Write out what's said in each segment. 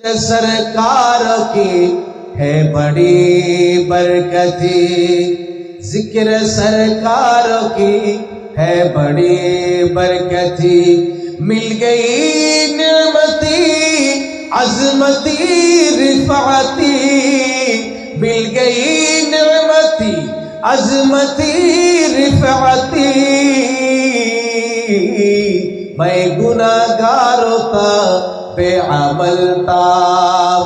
सरकार की है बड़ी बरकती, जिक्र सरकार की है बड़ी बरकती। मिल गई निअमती अजमती रिफाती, मिल गई निअमती अजमती रिफाती। मैं गुनाहगारों का बेअमल था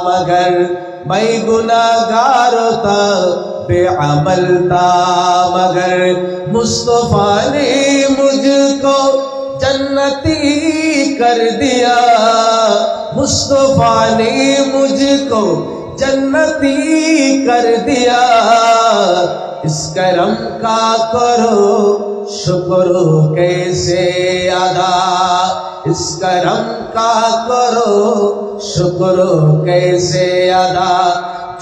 मगर, मैं गुनाहगारों का बेअमल था मगर, मुस्तफा ने मुझको जन्नती कर दिया, मुस्तफा ने मुझको जन्नती कर दिया। इस करम का करो शुक्र कैसे अदा, इस करम का करो शुक्र कैसे अदा।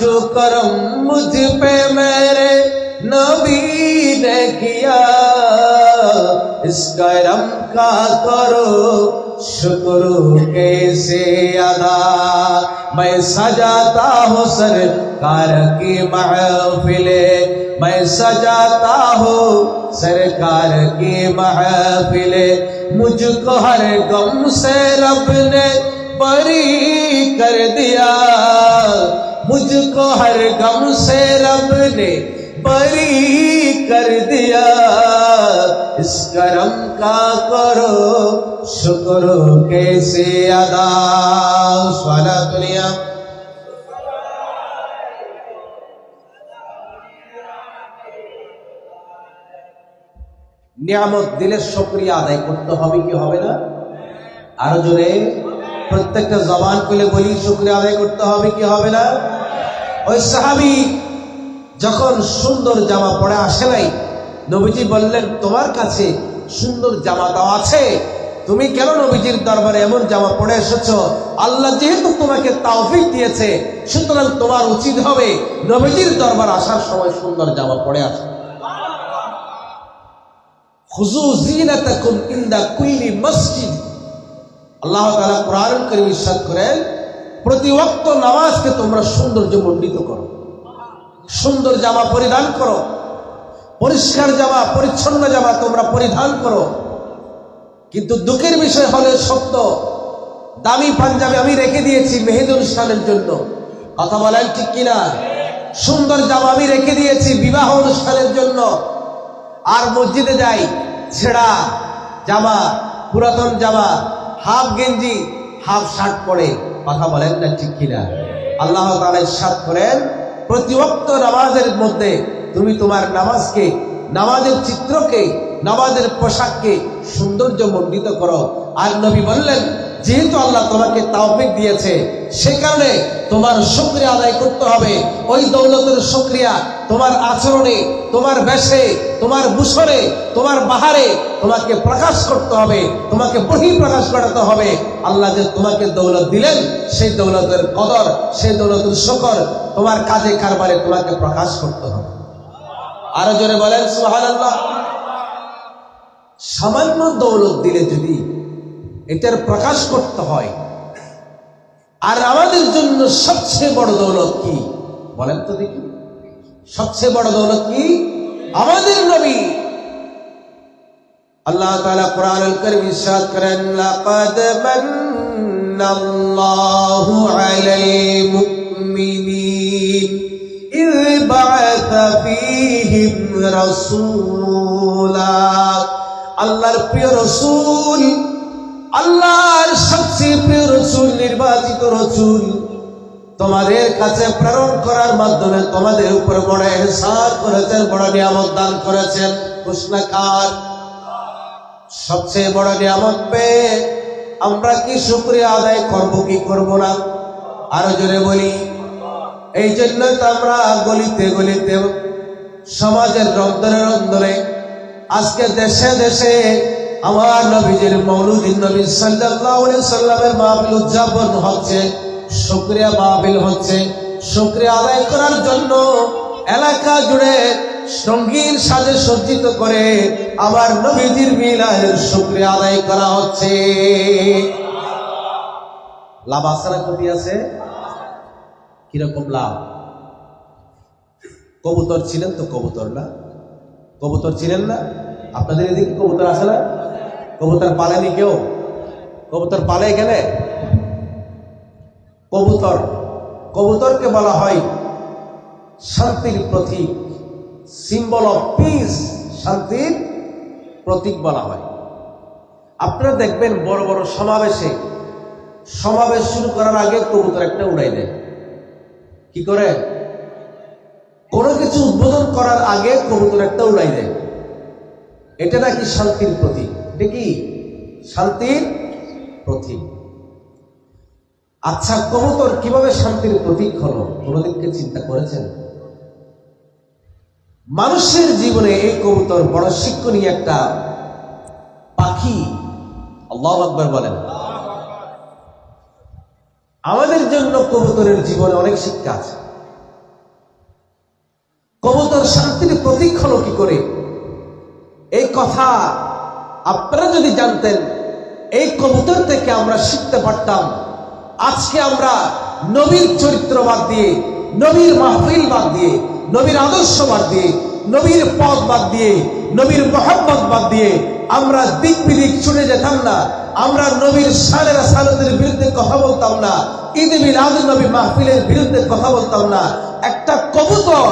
जो करम मुझ पे मेरे नबी ने किया, इस करम का करो शुक्र कैसे अदा। मैं सजाता हूँ सरकार की महफिले, मैं सजाता हूँ सरकार की महफिले। मुझको हर गम से रब ने बरी कर दिया, मुझको हर गम से रब ने बरी कर दिया। इस करम का करो शुक्र कैसे अदा। स्वाला दुनिया নিয়ামত দিলে শুকরিয়া আদায় করতে হবে কি হবে না? আরো জোরে প্রত্যেকটা জবান খুলে বলি, শুকরিয়া আদায় করতে হবে কি হবে না? ওই সাহাবী যখন সুন্দর জামা পরে আসে নাই, নবীজি বললেন তোমার কাছে সুন্দর জামা তো আছে, তুমি কেন নবীজির দরবারে এমন জামা পরে এসেছো? আল্লাহ যেহেতু তোমাকে তৌফিক দিয়েছে, সুতরাং তোমার উচিত হবে নবীজির দরবার আসার সময় সুন্দর জামা পরে আসা। খুযু যিনাতাকুম ইনদা কুল্লি মসজিদ। আল্লাহ তাআলা কোরআনুল কারীমে ইরশাদ করেন, প্রতি ওয়াক্ত নামাজকে তোমরা সৌন্দর্যমণ্ডিত করো, সুন্দর জামা পরিধান করো, পরিষ্কার জামা পরিচ্ছন্ন জামা তোমরা পরিধান করো। কিন্তু দুঃখের বিষয় হলো সত্য, দামি পাঞ্জাবি আমি রেখে দিয়েছি মেহেদি অনুষ্ঠানের জন্য, কথা বলেন ঠিক কিনা? সুন্দর জামা আমি রেখে দিয়েছি বিবাহ অনুষ্ঠানের জন্য, আর মসজিদে যাই ছেঁড়া জামা, পুরাতন জামা, হাফ গেঞ্জি হাফ শার্ট পরে, কথা বলেন না ঠিক কিনা? আল্লাহ তাআলা ইরশাদ করেন, প্রতি ওয়াক্ত নামাজের মধ্যে তুমি তোমার নামাজকে, নামাজের চিত্রকে, নামাজের পোশাককে সৌন্দর্যমণ্ডিত করো। আর নবী বললেন, যেহেতু আল্লাহ তোমাকে তৌফিক দিয়েছে, সে কারণে তোমার শুকরিয়া আদায় করতে হবে। ওই দৌলতের শুকরিয়া তোমার আচরণে, তোমার বেশে, তোমার ভূষণে, তোমার বাহারে তোমাকে প্রকাশ করতে হবে, তোমাকে বহিঃপ্রকাশ করাতে হবে। আল্লাহ যে তোমাকে দৌলত দিলেন, সেই দৌলতের কদর, সেই দৌলতের শুকর তোমার কাজে কারবারে তোমাকে প্রকাশ করতে হবে। আরো জোরে বলেন সুবহানাল্লাহ। সামান্য দৌলত দিলে যদি এটার প্রকাশ করতে হয়, আর আমাদের জন্য সবচেয়ে বড় দৌলত কি বলেন তো দেখি? সবচেয়ে বড় দৌলত কি? আমাদের নবী। আল্লাহ তাআলা কোরআনুল কারীমে ইরশাদ করেন, লাকাদ মান্নাল্লাহু আলাল মুমিনিন ইয বা'আসা ফীহিম রাসূলা। আল্লাহর প্রিয় রাসূল, আল্লাহর সবচেয়ে প্রিয় রাসূল, নির্বাচিত রাসূল তোমাদের কাছে প্রেরণ করার মাধ্যমে তোমাদের উপর বড় ইহসান করেছেন, বড় নিয়ামত দান করেছেন। ঘোষণাকার সবচেয়ে বড় নিয়ামত পেয়ে আমরা কি শুকরিয়া আদায় করব কি করব না? আরো জোরে বলি। এই জন্য তো আমরা গলিতে গলিতে, সমাজের রন্ধনে রন্ধনে, আজকে দেশে দেশে আমার নবীজির মৌলুদিন নবী সাল্লাল্লাহু আলাইহি সাল্লামের মাহফিল উদযাপন হচ্ছে, শুকরিয়া মাহফিল হচ্ছে। শুকরিয়া আদায় করার জন্য এলাকা জুড়ে সঙ্গীন সাজে সজ্জিত করে আমার নবীজির মিলাদের শুকরিয়া আদায় করা হচ্ছে। লাভ আছে না ক্ষতি আছে? কিরকম লাভ? কবুতর ছিলেন তো, কবুতর না, কবুতর ছিলেন না? আপনাদের এদিকে কবুতর আছে না? কবুতর পালেনি কেউ? কবুতর পালে এখানে? কবুতর, কবুতরকে বলা হয় শান্তির প্রতীক, সিম্বল অফ পিস, শান্তির প্রতীক বলা হয়। আপনারা দেখবেন বড় বড় সমাবেশে, সমাবেশ শুরু করার আগে কবুতর একটা উড়াই দেয়। কি করে? কোনো কিছু উদ্বোধন করার আগে কবুতর একটা উড়াই দেয়। এটা নাকি শান্তির প্রতীক। এটা কি শান্তির প্রতীক? আচ্ছা, কবুতর কিভাবে শান্তির প্রতীক হলো? কোনদিনকে চিন্তা করেছেন? মানুষের জীবনে এই কবুতর বড় শিক্ষণীয় একটা পাখি। আল্লাহু আকবার বলেন। আমাদের জন্য কবুতরের জীবনে অনেক শিক্ষা আছে। কবুতর শান্তির প্রতীক হলো কি করে, এই কথা আপনারা যদি জানতেন, এই কবুতর থেকে আমরা শিখতে পারতাম। আজকে আমরা নবীর চরিত্র বাদ দিয়ে, নবীর মাহফিল বাদ দিয়ে, নবীর আদর্শ বাদ দিয়ে, নবীর পথ বাদ দিয়ে, নবীর মোহাম্মত বাদ দিয়ে আমরা দিক বিদিক ছুটে যেতাম না। আমরা নবীর শানের সালাতের বিরুদ্ধে কথা বলতাম না। ঈদ মিলাদ নবী মাহফিলের বিরুদ্ধে কথা বলতাম না। একটা কবুতর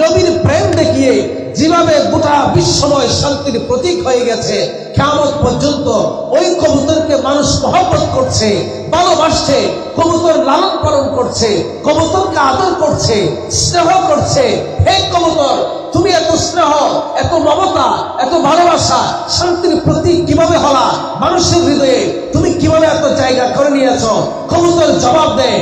নবীর প্রেম দেখিয়ে যেভাবে গোটা বিশ্বময় শান্তির প্রতীক হয়ে গেছে, কিয়ামত পর্যন্ত ওই কবুতরকে মানুষ মহব্বত করছে, ভালোবাসছে, কবুতর লালন পালন করছে, কবুতরকে আদর করছে, স্নেহ করছে। হে কবুতর, তুমি এত স্নেহ, এত মমতা, এত ভালোবাসা, শান্তির প্রতীক কিভাবে হলা মানুষের হৃদয়ে? তুমি কিভাবে এত জায়গা করে নিয়েছ? কবুতর জবাব দেয়,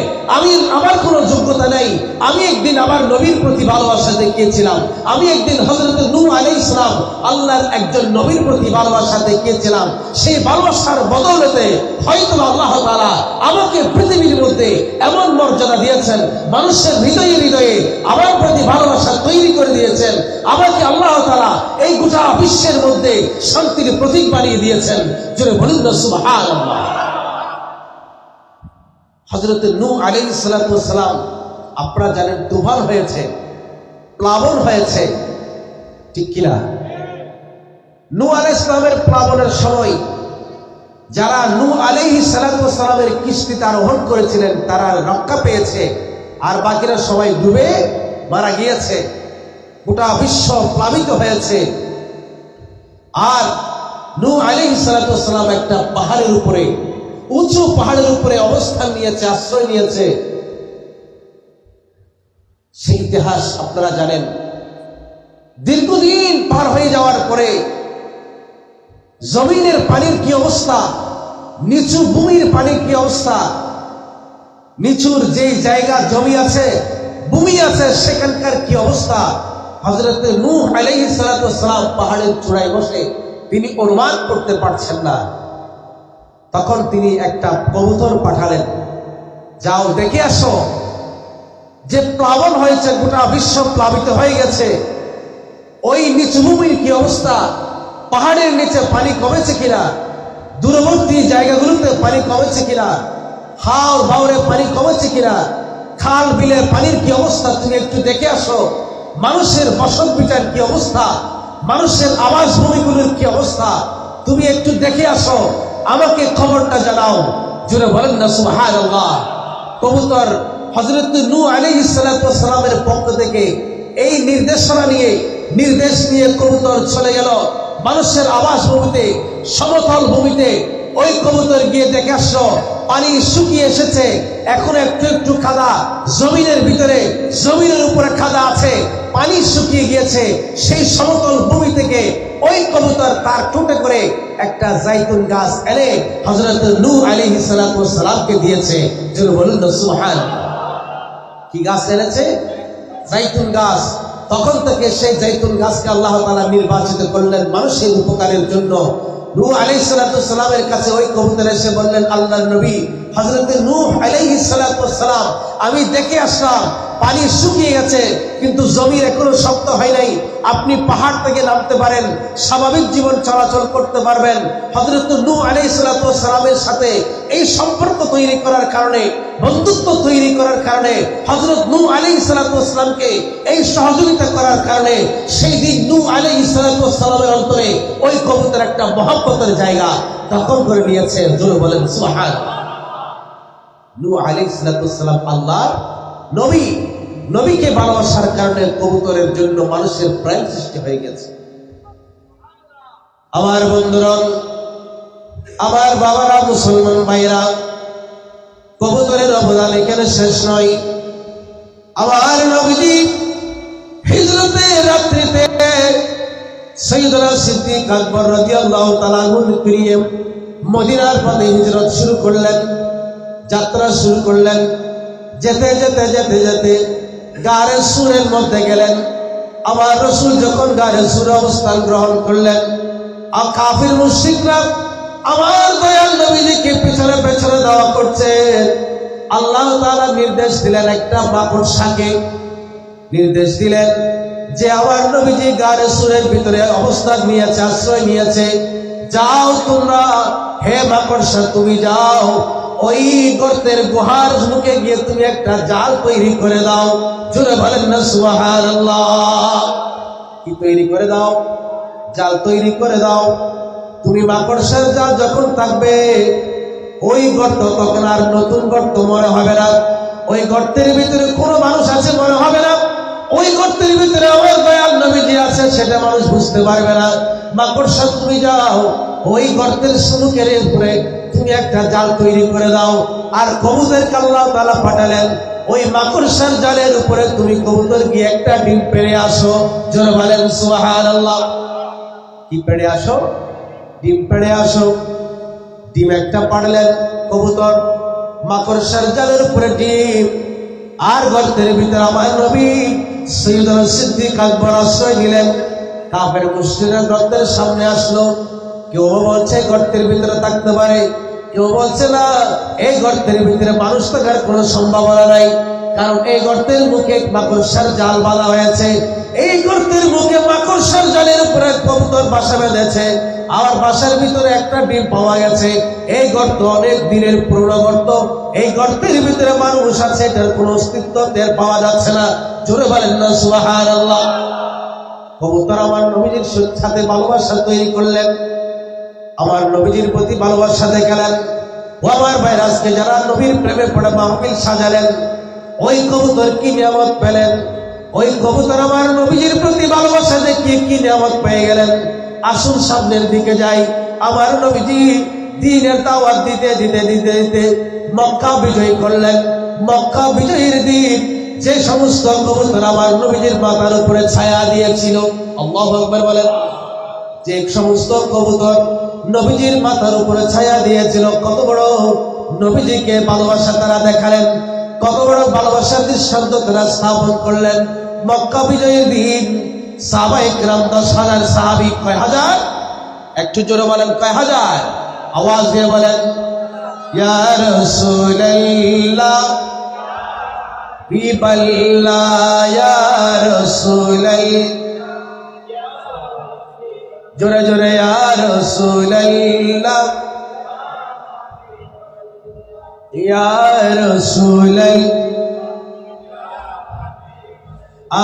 আমার কোনো যোগ্যতা নেই। আমি একদিন আমার নবীর প্রতি ভালোবাসা দেখিয়েছিলাম। আমি একদিন হযরত নূহ আলাইহিস সালাম, আল্লাহর একজন নবীর প্রতি ভালোবাসা দেখিয়েছিলাম। সেই ভালোবাসার বদৌলতে হয়তো আল্লাহ তাআলা আমাকে পৃথিবীর মধ্যে এমন মর্যাদা দিয়েছেন, মানুষের হৃদয়ে হৃদয়ে আমার প্রতি ভালোবাসা তৈরি করে দিয়েছেন। আমাকে আল্লাহ তাআলা এই গোটা বিশ্বের মধ্যে শান্তির প্রতীক বানিয়ে দিয়েছেন। জোরে বলুন না সুবহানাল্লাহ। হযরত নূহ আলাইহিস সালাম, আপনারা জানেন তুফান হয়েছে, প্লাবন হয়েছে, ঠিক কিনা? নূহ আলাইহিস সালামের প্লাবনের সময় যারা নূহ আলাইহিস সালামের কিস্তিতে আরোহণ করেছিলেন তারা রক্ষা পেয়েছে, আর বাকিরা সবাই ডুবে মারা গিয়েছে। গোটা বিশ্ব প্লাবিত হয়েছে। আর নূহ আলাইহিস সালাম একটা পাহাড়ের উপরে, উঁচু পাহাড়ের উপরে অবস্থান নিয়েছে, আশ্রয় নিয়েছে। সেই ইতিহাস আপনারা জানেন। দীর্ঘদিন পার হয়ে যাওয়ার পরে জমিনের পানির কি অবস্থা, নিচু ভূমির পানির কি অবস্থা, নিচুর যে জায়গা জমি আছে, ভূমি আছে, সেখানকার কি অবস্থা, হযরত নূহ আলাইহিস সালাম পাহাড়ের চূড়ায় বসে তিনি অনুমান করতে পারছেন না। তখন তিনি একটা কবুতর পাঠালেন, যাও দেখে আসো যে প্লাবন হয়েছে, গোটা বিশ্ব প্লাবিত হয়ে গেছে, ওই নিচু ভূমির কি অবস্থা, পাহাড়ের নিচে পানি কমেছে কিনা, দূরবর্তী জায়গাগুলোতে পানি কমেছে কিনা, হাওর বাউরে পানি কমেছে কিনা, খাল বিলের পানির কি অবস্থা, তুমি একটু দেখে আসো। মানুষের বসত ভিটার কি অবস্থা, মানুষের আবাস ভূমিগুলোর কি অবস্থা, তুমি একটু দেখে আসো, আমাকে খবরটা জানাও। জোরে বলেন না সুবহানাল্লাহ। কবুতর হযরত নূহ আলাইহিস সালামের পক্ষ থেকে এই নির্দেশ নিয়ে কবুতর চলে গেল মানুষের আবাস ভূমিতে, সমতল ভূমিতে। ওই কবুতর গিয়ে দেখে আসলো পানি শুকিয়ে এসেছে, এখন একটু একটু কাদা জমিনের ভিতরে, জমিনের উপরে কাদা আছে, পানি শুকিয়ে গিয়েছে। সেই সমতল ভূমি থেকে ওই কবুতর তার ঠোঁটে করে একটা জাইতুন গাছ এনে হযরত নূহ আলাইহিস সালামকে দিয়েছে। যেন বলুন না সুবহানাল্লাহ। কি গাছ এনেছে? জাইতুন গাছ। তখন থেকে সেই জাইতুন গাছকে আল্লাহ তাআলা নির্বাচিত করলেন মানুষের উপকারের জন্য। নূহ আলাইহিস সালামের কাছে ওই কবুতর এসে বললেন, আল্লাহর নবী হযরত নূহ আলাইহিস সালাম আমি দেখে আসলাম পানি শুকিয়ে গেছে কিন্তু জমির এখনো শক্ত হয় নাই, আপনি পাহাড় থেকে নামতে পারেন, স্বাভাবিক জীবন চলাচল করতে পারবেন। হযরত নূহ আলাইহিস সালামের সাথে এই সম্পর্ক তৈরি করার কারণে, বন্ধুত্ব তৈরি করার কারণে, হযরত নূহ আলাইহিস সালামকে এই সহযোগিতা করার কারণে সেই দিন নূহ আলাইহিস সালামের অন্তরে ওই কবুতর একটা মহব্বতের জায়গা দখল করে নিয়েছে। জোরে বলেন সুবহানাল্লাহ। নূহ আলাইহিস সালাম আল্লাহর নবী, নবীকে ভালোবাসার কারণে কবুতরের জন্য মানুষের প্রেম সৃষ্টি হয়ে গেছে। আমার বন্ধুরা, আমার বাবারা, মুসলমান ভাইরা, কবুতরের অবদান এখানে শেষ নয়। আমার নবীজি হিজরতের রাত্রিতে সাইয়েদনা সিদ্দিক আকবর রাদিয়াল্লাহু তাআলা আনহু প্রিয় মদিনার পথে হিজরত শুরু করলেন, যাত্রা শুরু করলেন। যেতে যেতে যেতে যেতে গারে সুরের মধ্যে গেলেন। আমার রাসূল যখন গারে সুরে অবস্থান গ্রহণ করলেন, আর কাফির মুশরিকরা আমার দয়াল নবীজিকে পেছনে পেছনে দেওয়া করছে। আল্লাহ তাআলা নির্দেশ দিলেন, একটা মাকড়সাকে নির্দেশ দিলেন যে আমার নবীজি গারে সুরের ভিতরে অবস্থান নিয়েছে, আশ্রয় নিয়েছে, যাও তোমরা, হে মাকড়সা তুমি যাও, ওই গর্তের গুহার মুখে গিয়ে তুমি একটা জাল তৈরি করে দাও। জোরে বলেন না সুবহানাল্লাহ। কি তৈরি করে দাও? জাল তৈরি করে দাও। তুমি মাকড়সার জাল যখন থাকবে ওই গর্ত তখন আর নতুন গর্ত মনে হবে না, ওই গর্তের ভিতরে কোনো মানুষ আছে মনে হবে না, ওই গর্তের ভিতরে আমার দয়াল নবীজি আছে সেটা মানুষ বুঝতে পারবে না। মাকড়সা তুমি যাও, ওই গর্তের মুখের উপরে তুমি একটা জাল তৈরি করে দাও। আর কবুতরকে আল্লাহ তাআলা পাঠালেন, ওই মাকড়সার জালের উপরে তুমি কবুতর গিয়ে একটা ডিম পেড়ে আসো। জোরে বলেন সুবহানাল্লাহ। কি পেড়ে আসো? ডিম পেড়ে আসো। ডিম একটা পাড়লেন কবুতর, মাকড়সার জালের উপরে ডিম, আর গর্তের ভিতরে আমার নবী সাইয়েদনা সিদ্দিক আকবর আশ্রয় নিলেন। কাফের মুশরিকরা গর্তের সামনে আসলো। কেউ বলছে গর্তের ভিতরে থাকতে পারে, কেউ বলছে না, এই গর্তের ভিতরে মানুষ থাকার কোনো সম্ভাবনা নাই, কারণ এই গর্তের মুখে মাকড়সার জাল বাঁধা হয়েছে। এই গর্তের মুখে মাকড়সার জালের উপরে কবুতর বাসা বেঁধেছে, আর বাসার ভিতরে একটা ডিম পাওয়া গেছে। এই গর্ত অনেক দিনের পুরনো গর্ত, এই গর্তের ভিতরে মানুষ আছে, এটার কোনো অস্তিত্ব টের পাওয়া যাচ্ছে না। জোরে বলেন না সুবহানাল্লাহ। কবুতর আমার নবীজির সাথে ভালোবাসা তৈরি করলেন, আমার নবীজির প্রতি ভালোবাসা দেখালেন। ও আমার ভাইরা, আজকে যারা নবীর প্রেমে পড়ে মাহফিল সাজালেন, ওই কবুতর কি নিয়ামত পেলেন? ওই কবুতর আমার নবীজির প্রতি ভালোবাসা দেখিয়ে কি নিয়ামত পেয়ে গেলেন। আসুন সামনের দিকে যাই। আমার নবীজি দ্বীনের দাওয়াত দিতে দিতে দিতে দিতে মক্কা বিজয় করলেন। মক্কা বিজয়ের দিন যে সমস্ত কবুতর আমার নবীজির মাথার উপরে ছায়া দিয়েছিল, আল্লাহু আকবার বলেন, যে সমস্ত কবুতর নবীজির মাথার উপরে ছায়া দিয়েছিল, কত বড় নবীজিকে ভালোবাসা তারা দেখালেন, কত বড় ভালোবাসার দৃষ্টান্ত তারা স্থাপন করলেন। মক্কা বিজয়ের দিন সাহাবায়ে কেরাম 10,000 সাহাবী, কয় হাজার? একটু জোরে বলেন, কয় হাজার? আওয়াজ দিয়ে বলেন, ইয়া রাসূলুল্লাহ, বিবাল্লাহ, ইয়া রাসূলুল্লাহ, জোরে জোরে, ইয়া রাসূলুল্লাহ, ইয়া রাসূলুল্লাহ।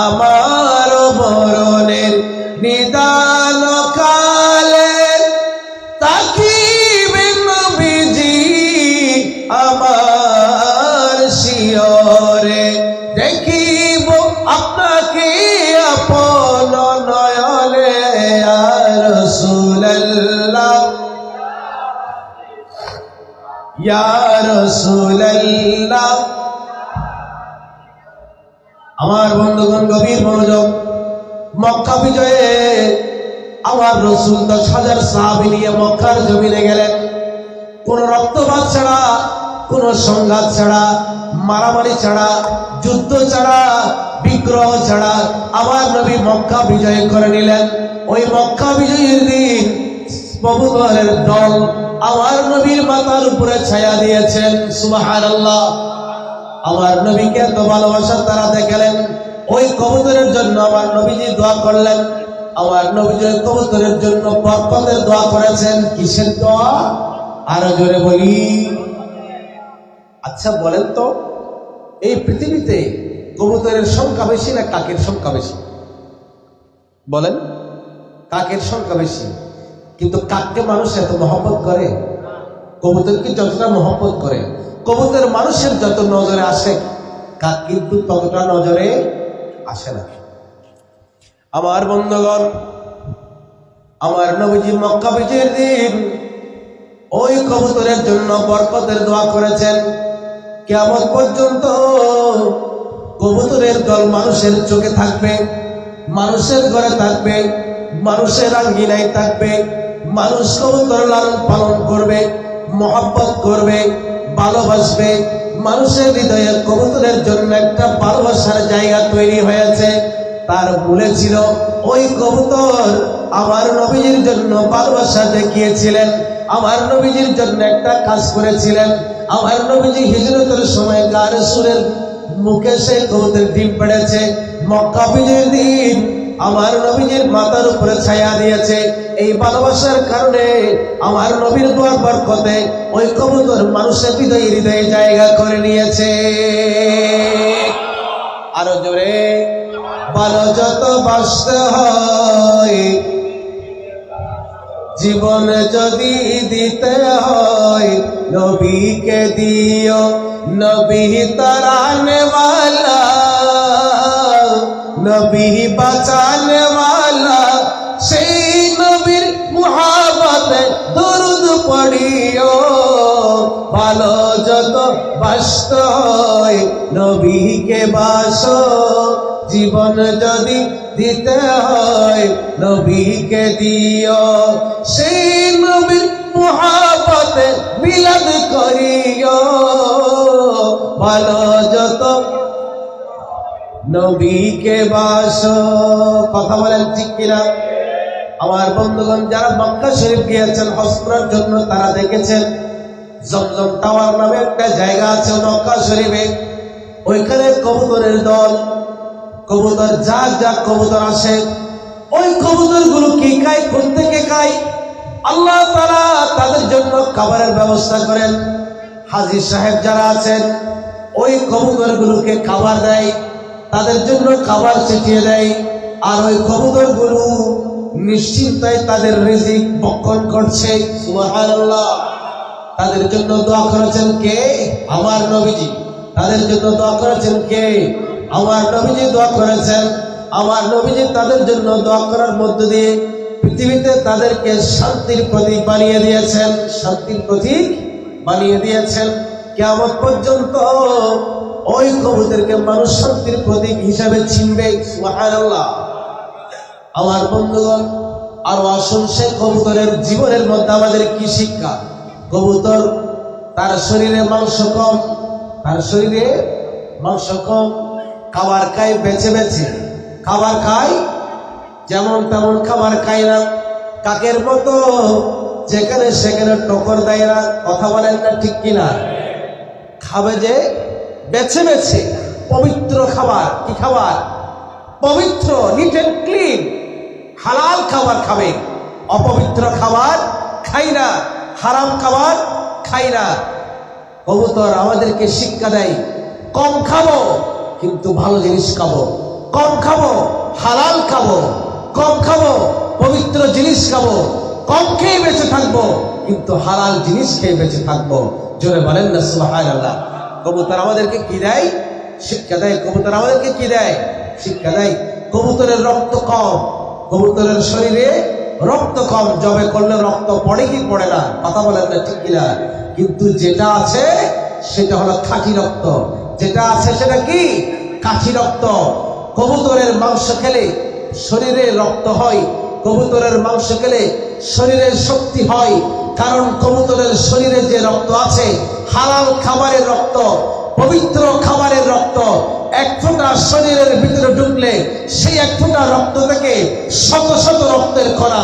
আমার মরণের নিদান কালে তাকিবেন নবীজি আমার শিয়রে, দেখিব আপনাকে আপন নয়নে, ইয়া রাসূলুল্লাহ, ইয়া রাসূলুল্লাহ। আমার বন্ধুগণ, গভীর মনোযোগ। মক্কা বিজয়ে আমার রাসূল 10,000 সাহাবী নিয়ে মক্কার জমিনে গেলেন। কোন রক্তপাত ছাড়া, কোন সংঘাত ছাড়া, মারামারি ছাড়া, যুদ্ধ ছাড়া, বিগ্রহ ছাড়া আমার নবী মক্কা বিজয় করে নিলেন। ওই মক্কা বিজয়ের দিন কবুতরের দল আমার নবীর মাথার উপরে ছায়া দিয়েছেন। সুবহানাল্লাহ। আমার নবীকে এত ভালোবাসা তারা দেখালেন, ওই কবুতরের জন্য আমার নবীজি দোয়া করলেন। আমার নবীজি ওই কবুতরের জন্য বরকতের দোয়া করেছেন। কিসের দোয়া? আরো জোরে বলি। আচ্ছা বলেন তো, এই পৃথিবীতে কবুতরের সংখ্যা বেশি না কাকের সংখ্যা বেশি? বলেন, কাকের সংখ্যা বেশি, কিন্তু কাককে মানুষ এত মহব্বত করে? কবুতরকে যতটা মহব্বত করে, কবুতর মানুষের যত নজরে আসে, কাক কিন্তু ততটা নজরে আসে না। আমার বন্ধুগণ, আমার নবীজি মক্কা বিজয়ের দিন ওই কবুতরের জন্য বরকতের দোয়া করেছেন। কিয়ামত পর্যন্ত কবুতরের দল মানুষের চোখে থাকবে, মানুষের ঘরে থাকবে, মানুষের আঙ্গিনায় থাকবে। মানুষ কবুতর লালন পালন করবে, মহব্বত করবে, ভালোবাসবে। মানুষের হৃদয়ে কবুতরের জন্য একটা ভালোবাসার জায়গা তৈরি হয়েছে। তার মূলে ছিল ওই কবুতর আমার নবীজির জন্য ভালোবাসা দেখিয়েছিলেন, আমার নবীজির জন্য একটা কাজ করেছিলেন। আমার নবীজি হিজরতের সময় গার সুরের মুখে সেই কবুতর ডিম পেড়েছে। মক্কা বিজয়ের দিন আমার নবীজির মাথার উপরে ছায়া দিয়েছে। এই ভালোবাসার কারণে আমার নবীর দোয়ার বরকতে ওই কবুতর মানুষের হৃদয়ে হৃদয়ে জায়গা করে নিয়েছে। আরো জোরে, ভালো যত বাসতে হয়, জীবন যদি দিতে হয়, নবীকে দিও, নবী তারানে वाला, নবী বাঁচানে वाला। সেই নবীর মুহাব্বতে দরুদ পড়িও। ভালো যত বাসতে হয়, নবীকে বাসো, জীবন যদি দিতে হয়, নবীকে দিও। সেই নবীর মুহাব্বতে মিলাদ করিও। ভালো যত নবীকে বাসো। কথা বলেন ঠিক কিনা? আমার বন্ধুগণ, যারা মক্কা শরীফ গিয়েছেন হজ করার জন্য, তারা দেখেছেন জমজম টাওয়ার নামে একটা জায়গা আছে মক্কা শরীফে। ওইখানে কবুতরের দল, কবুতর যাক যাক কবুতর আসে। ওই কবুতর গুলো কি খায়, কোন থেকে খায়? আল্লাহ তাআলা তাদের জন্য খাবারের ব্যবস্থা করেন। হাজী সাহেব যারা আছেন, ওই কবুতর গুলোকে খাবার দেয়, তাদের জন্য খাবার ছিটিয়ে দেয়। আর ওই কবুতর গুলো নিশ্চিন্তায় তাদের রিজিক ভক্ষণ করছে। সুবহানাল্লাহ। তাদের জন্য দোয়া করেছেন কে? আমার নবীজি। তাদের জন্য দোয়া করেছেন কে? আমার নবীজি দোয়া করেছেন। আমার নবীজি তাদের জন্য দোয়া করার মধ্য দিয়ে পৃথিবীতে তাদেরকে শান্তির প্রতীক বানিয়ে দিয়েছেন, শান্তির প্রতীক বানিয়ে দিয়েছেন। কিয়ামত পর্যন্ত ওই কবুতরকে মানুষ শান্তির প্রতীক হিসাবে চিনবে। সুবহানাল্লাহ। আমার বন্ধুগণ, আরো আসুন সেই কবুতরের জীবনের মধ্যে আমাদের কি শিক্ষা? কবুতর তার শরীরে মাংস কম, তার শরীরে মাংস কম, খাবার খায় বেছে বেছে, খাবার খায় যেমন তেমন খাবার খায় না। কাকের মতো যেখানে সেখানে টকর দেয় না। কথা বলেন না ঠিক কিনা? খাবে যে বেছে বেছে, পবিত্র খাবার। কি খাবার? পবিত্র, নিট এন্ড ক্লিন, হালাল খাবার খাবে। অপবিত্র খাবার খাই না, হারাম খাবার খাই না। কবুতর আমাদেরকে শিক্ষা দেয়, কম খাবো কিন্তু ভালো জিনিস খাবো, কম খাবো হালাল খাবো, কম খাবো পবিত্র জিনিস খাবো, কম খেয়ে বেঁচে থাকবো কিন্তু হালাল জিনিস খেয়ে বেঁচে থাকবো। জোরে বলেন না সুবহানাল্লাহ। কবুতর আমাদেরকে কি দেয়? শিক্ষা দেয়। কবুতর আমাদেরকে কি দেয়? শিক্ষা দেয়। কবুতরের রক্ত কম, কবুতরের শরীরে রক্ত কম, জবে করলে রক্ত পড়ে কি পড়ে না? কথা বলেন না ঠিক কিনা? কিন্তু যেটা আছে সেটা হলো খাঁটি রক্ত। যেটা আছে সেটা কি? খাঁটি রক্ত। কবুতরের মাংস খেলে শরীরে রক্ত হয়, কবুতরের মাংস খেলে শরীরের শক্তি হয়। কারণ কবুতরের শরীরে যে রক্ত আছে, হালাল খাবারের রক্ত, পবিত্র খাবারের রক্ত, এক ফোঁটা শরীরের ভিতরে ঢুকলে সেই এক ফোঁটা রক্ত থেকে শত শত রক্তের কণা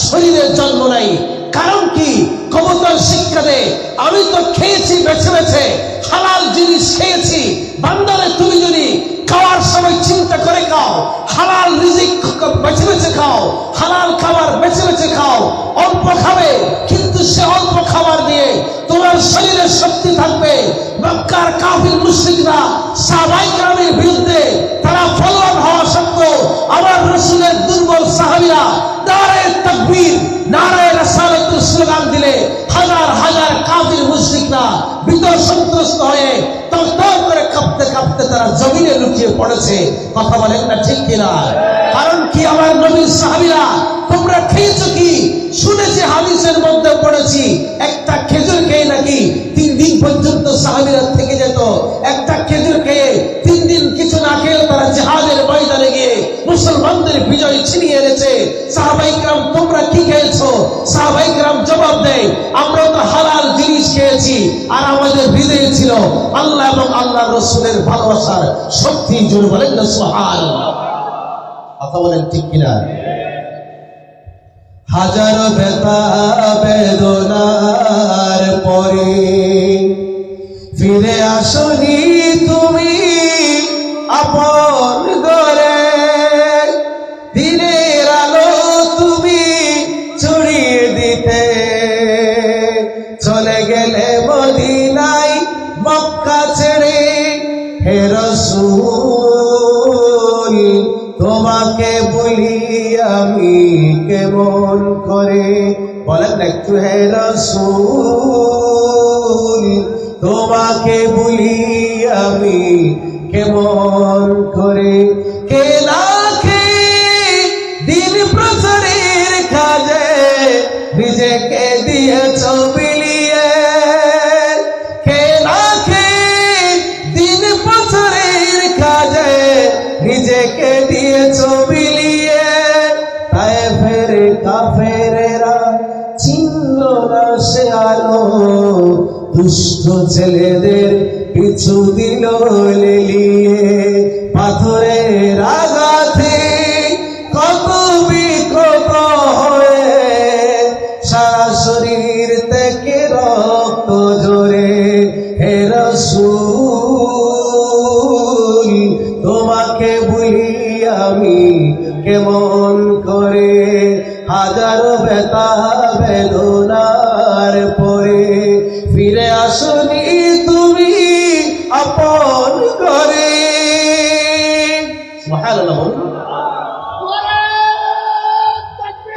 শরীরের জন্ম নেয়। কারণ কি? কবুতর শিক্ষা দেয়, আমি তো খেয়েছি বেছে বেছে, হালাল জিনিস খেয়েছি। বান্দারে তুমি যদি খাওয়ার সময় চিন্তা করে খাও, হালাল রিজিক বেছে বেছে খাও, হালাল খাবার বেছে বেছে খাও, অল্প খাবে কিন্তু সে অল্প খাবার দিয়ে তোমার শরীরে শক্তি থাকবে। মক্কার কাফির মুশরিকরা সাহাবায়ে কেরামের বিরুদ্ধে তারা ফলবান হওয়া সত্ত্বেও আমার রাসূলের দুর্বল সাহাবীরা নারায়ে তাকবীর নারায়ে রাসালাতুর স্লোগান দিলে হাজার হাজার কাফির মুশরিকরা ভীত সন্ত্রস্ত হয়ে তরতর করে কাঁপতে কাঁপতে তারা জমিনে লুটিয়ে পড়েছে। কথা বলেন না ঠিক কিনা? কারণ কি আমার নবীর সাহাবীরা তোমরা খেয়েছো কি? শুনেছি হাদিসের মধ্যে পড়েছি একটা খেজুর খেয়ে নাকি 3 দিন পর্যন্ত সাহাবীরা থেকে যেত। একটা খেজুর খেয়ে 3 দিন কিছু না খেয়ে তারা জিহাদের ময়দানে গিয়ে মুসলমানদের বিজয় ছিনিয়ে এনেছে। সাহাবায়ে কেরাম তোমরা কি খেয়েছো? সাহাবায়ে কেরাম জবাব দেয় আমরা তো হালাল জিনিস খেয়েছি আর আমাদের হৃদয়ে ছিল আল্লাহ এবং আল্লাহর রাসূলের ভালোবাসার শক্তি। জোরে বলেন না সুবহানাল্লাহ। কথা বলেন ঠিক কিনা? হাজার ব্যথা বেদনার পরে ফিরে আসনি তুমি আপন ঘরে, দিনের আলো তুমি ছড়িয়ে দিতে চলে গেলে মদিনায় মক্কা ছেড়ে। হে রাসূল তোমাকে বলি আমি কেমন করে, বলেন একটু হে রাসূল তোমাকে বলি আমি কেমন করে। কে না খেয়ে দিন প্রচারের কাজে নিজেকে দিয়েছ বিলিয়ে, কে না খেয়ে দিন প্রচারের কাজে নিজেকে দিয়েছ বিলিয়ে। তায়েফের কাফেরেরা চিনল না সে আলো, দুষ্ট ছেলেদের পিছু দিল লেলিয়ে। পাথরের আঘাতে কত বিকট হয়ে সারা শরীর থেকে রক্ত ঝরে। হে রাসূল তোমাকে বলি আমি কেমন করে, হাজারো ব্যথা বেদনার পরে ফিরে আসনি তুমি আপন করে। সুবহানাল্লাহ।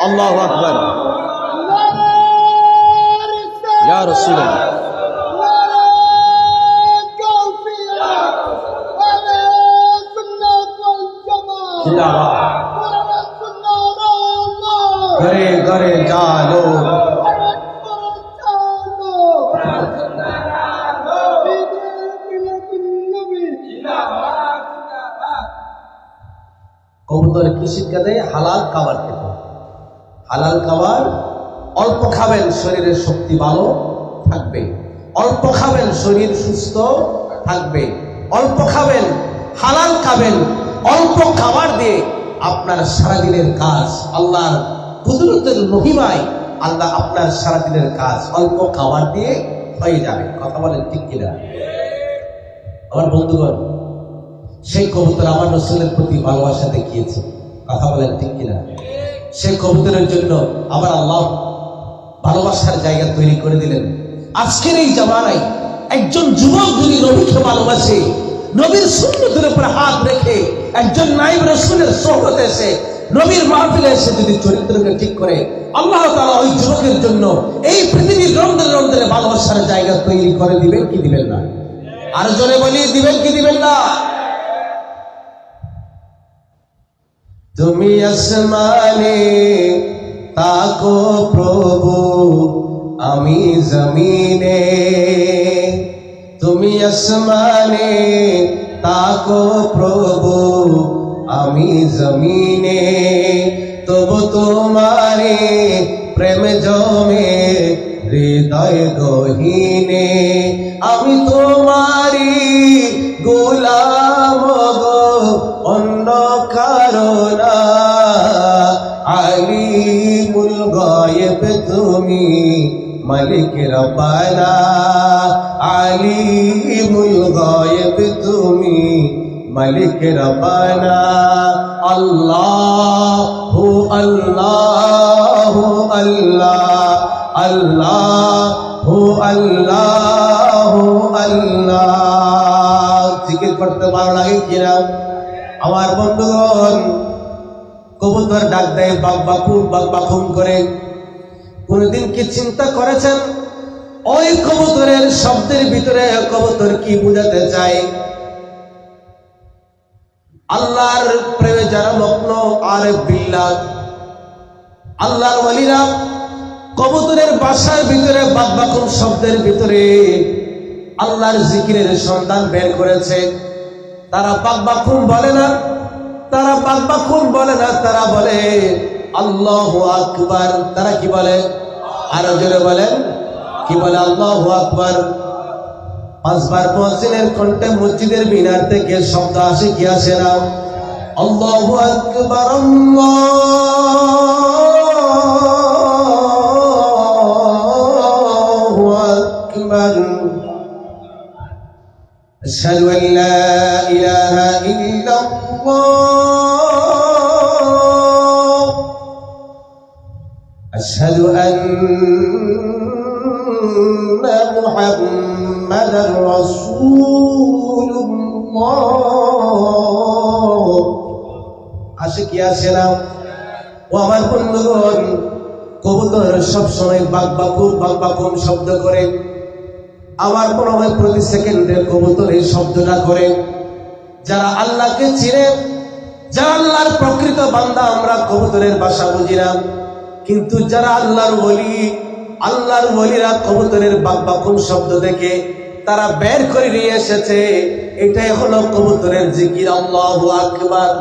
আল্লাহু আকবার। ইয়া রাসূলুল্লাহ। ঘরে ঘরে জানো কবুতর কি শিক্ষা দেয়? হালাল খাবার খেতে। হালাল খাবার অল্প খাবেন শরীরের শক্তি ভালো থাকবে, অল্প খাবেন শরীর সুস্থ থাকবে, অল্প খাবেন হালাল খাবেন। অল্প খাবার দিয়ে আপনার সারাদিনের কাজ আল্লাহর কুদরতের মহিমায় আল্লাহ আপনার সারাদিনের কাজ অল্প খাবার দিয়ে হয়ে যাবে। কথা বলেন ঠিক কিনা? আমার বন্ধুগণ, সেই কবুতর আমার রাসূলের প্রতি ভালোবাসা দেখিয়েছে। কথা বলেন ঠিক কিনা? সেই কবুতরের জন্য আবার আল্লাহ ভালোবাসার জায়গা তৈরি করে দিলেন। আজকের এই জামানায় একজন যুবক যদি নবীকে ভালোবাসে, নবীর সুন্নতের উপর হাত রেখে একজন নায়েব রাসূলের সোহবতে এসে নবীর মাহফিলে এসে যদি চরিত্রকে ঠিক করে, আল্লাহ তাআলা ওই যুবকের জন্য এই পৃথিবীর রন্ধে রন্ধে ভালোবাসার জায়গা তৈরি করে দিবেন কি দিবেন না? আর জোরে বলি, দিবেন কি দিবেন না? তুমি আসমানে তাকো প্রভু, আমি জমিনে। তুমি আসমানে তাকো প্রভু, আমি জমিনে। তবু তোমারে প্রেম জমে হৃদয় গহীনে। আমি তোমারি গোলাম গো, অন্য কারো না। আলিমুল গায়েব তুমি, মালিক রব্বানা। আলিমুল গায়ব তুমি মালিক রব্বানা আল্লাহু আল্লাহু আল্লাহ আল্লাহু আল্লাহু আল্লাহ। জিকির করতে ভালো লাগে কিনা আমার বন্ধুগণ? কবুতর ডাক দেয় বাক বাকুম বাক বাকুম করে। কোনদিন কি চিন্তা করেছেন ওই কবুতরের শব্দের ভিতরে কবুতর কি বুঝাতে চায়? আল্লাহর প্রেমে যারা মগ্ন আরেফ বিল্লাহ, আল্লাহর ওয়ালিরা কবুতরের বাসার ভিতরে বাক বাকুম শব্দের ভিতরে আল্লাহর জিকিরের সন্ধান বের করেছে। তারা বাক বাকুম বলে না, তারা বাক বাকুম বলে না, তারা বলে আল্লাহু আকবার। তারা কি বলে? আরো জোরে বলেন, কি বলে? আল্লাহু আকবার। পাঁচবার মুয়াজ্জিনের কণ্ঠে মসজিদের মিনার থেকে শব্দ আসে কি আসে না? আল্লাহু আকবার আল্লাহু আকবার। আশহাদু আন লা ইলাহা ইল্লাল্লাহ আশহাদু আন্না মুহাম্মাদার রাসূলুল্লাহ। আসে কি আসে না? ও আমার বন্ধুগণ, কবুতর সবসময় বাক বাকুম শব্দ করে। আমার মনে হয় প্রতি সেকেন্ডে কবুতর এই শব্দটা করে। যারা আল্লাহকে চিনে, যারা আল্লাহর প্রকৃত বান্দা, আমরা কবুতরের ভাষা বুঝি না, কিন্তু যারা আল্লাহর ওলি, আল্লাহর ওলিরা কবুতরের বাক বাকুম শব্দ থেকে তারা বের করে নিয়ে এসেছে। এটাই হলো কবুতরের জিকির, আল্লাহু আকবার।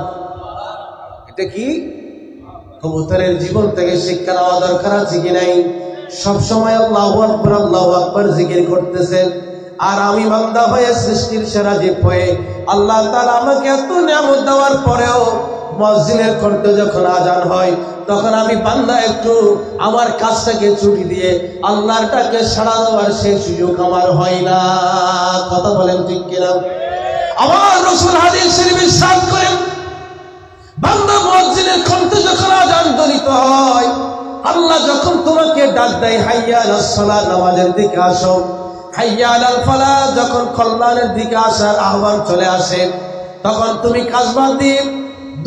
এটা কি কবুতরের জীবন থেকে শিক্ষা নেওয়া দরকার আছে কি নাই? সবসময় আল্লাহু আকবার জিকির করতেছে। আর আমি বান্দা হয়ে, সৃষ্টির সেরা জীব হয়ে, আল্লাহ তাআলা আমাকে এত নিয়ামত দেওয়ার পরেও মুয়াজ্জিনের কণ্ঠে যখন আজান হয়, তখন আমি বান্দা একটু আমার কাজটাকে ছুটি দিয়ে আল্লাহর ডাকে সাড়া দেওয়ার সেই সুযোগ আমার হয় না। কথা বলেন ঠিক কিনা? আমার রাসূল হাদিস শরীফে ইরশাদ করেন, বান্দা মুয়াজ্জিনের কণ্ঠে যখন আজান ধ্বনিত হয়, আল্লাহ যখন তোমাকে ডাক দেয়, হাইয়া আলাস সালাত, নামাজের দিকে আসো, হাইয়া আলাল ফালাহ, যখন কল্যাণের দিকে আসার আহ্বান চলে আসে, তখন তুমি কাজ বাদ দিয়ে,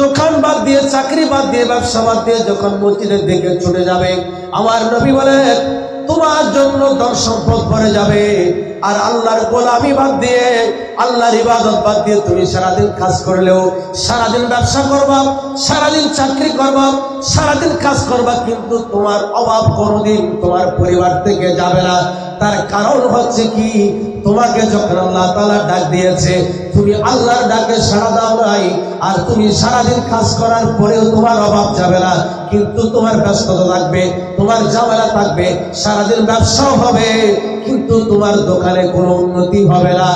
দোকান বাদ দিয়ে, চাকরি বাদ দিয়ে, ব্যবসা বাদ দিয়ে যখন মসজিদের দিকে ছুটে যাবে, আমার নবী বলেন তোমার জন্য ধন সম্পদ ভরে যাবে। আর আল্লাহর গোলামি বাদ দিয়ে, আল্লাহর ইবাদত বাদ দিয়ে তুমি সারাদিন কাজ করলেও, সারাদিন ব্যবসা করবা, সারাদিন চাকরি করবা, সারাদিন কাজ করবা, কিন্তু তোমার অভাব কোনোদিন তোমার পরিবার থেকে যাবে না। তার কারণ হচ্ছে কি? তোমাকে যখন আল্লাহ তাআলা ডাক দিয়েছে, তুমি আল্লাহর ডাকে সাড়া দাও নাই। আর তুমি সারাদিন কাজ করার পরেও তোমার অভাব যাবে না, কিন্তু তোমার ব্যস্ততা থাকবে, তোমার ঝামেলা থাকবে, সারাদিন ব্যবসাও হবে, কিন্তু তোমার দোকানে কোনো উন্নতি হবে না।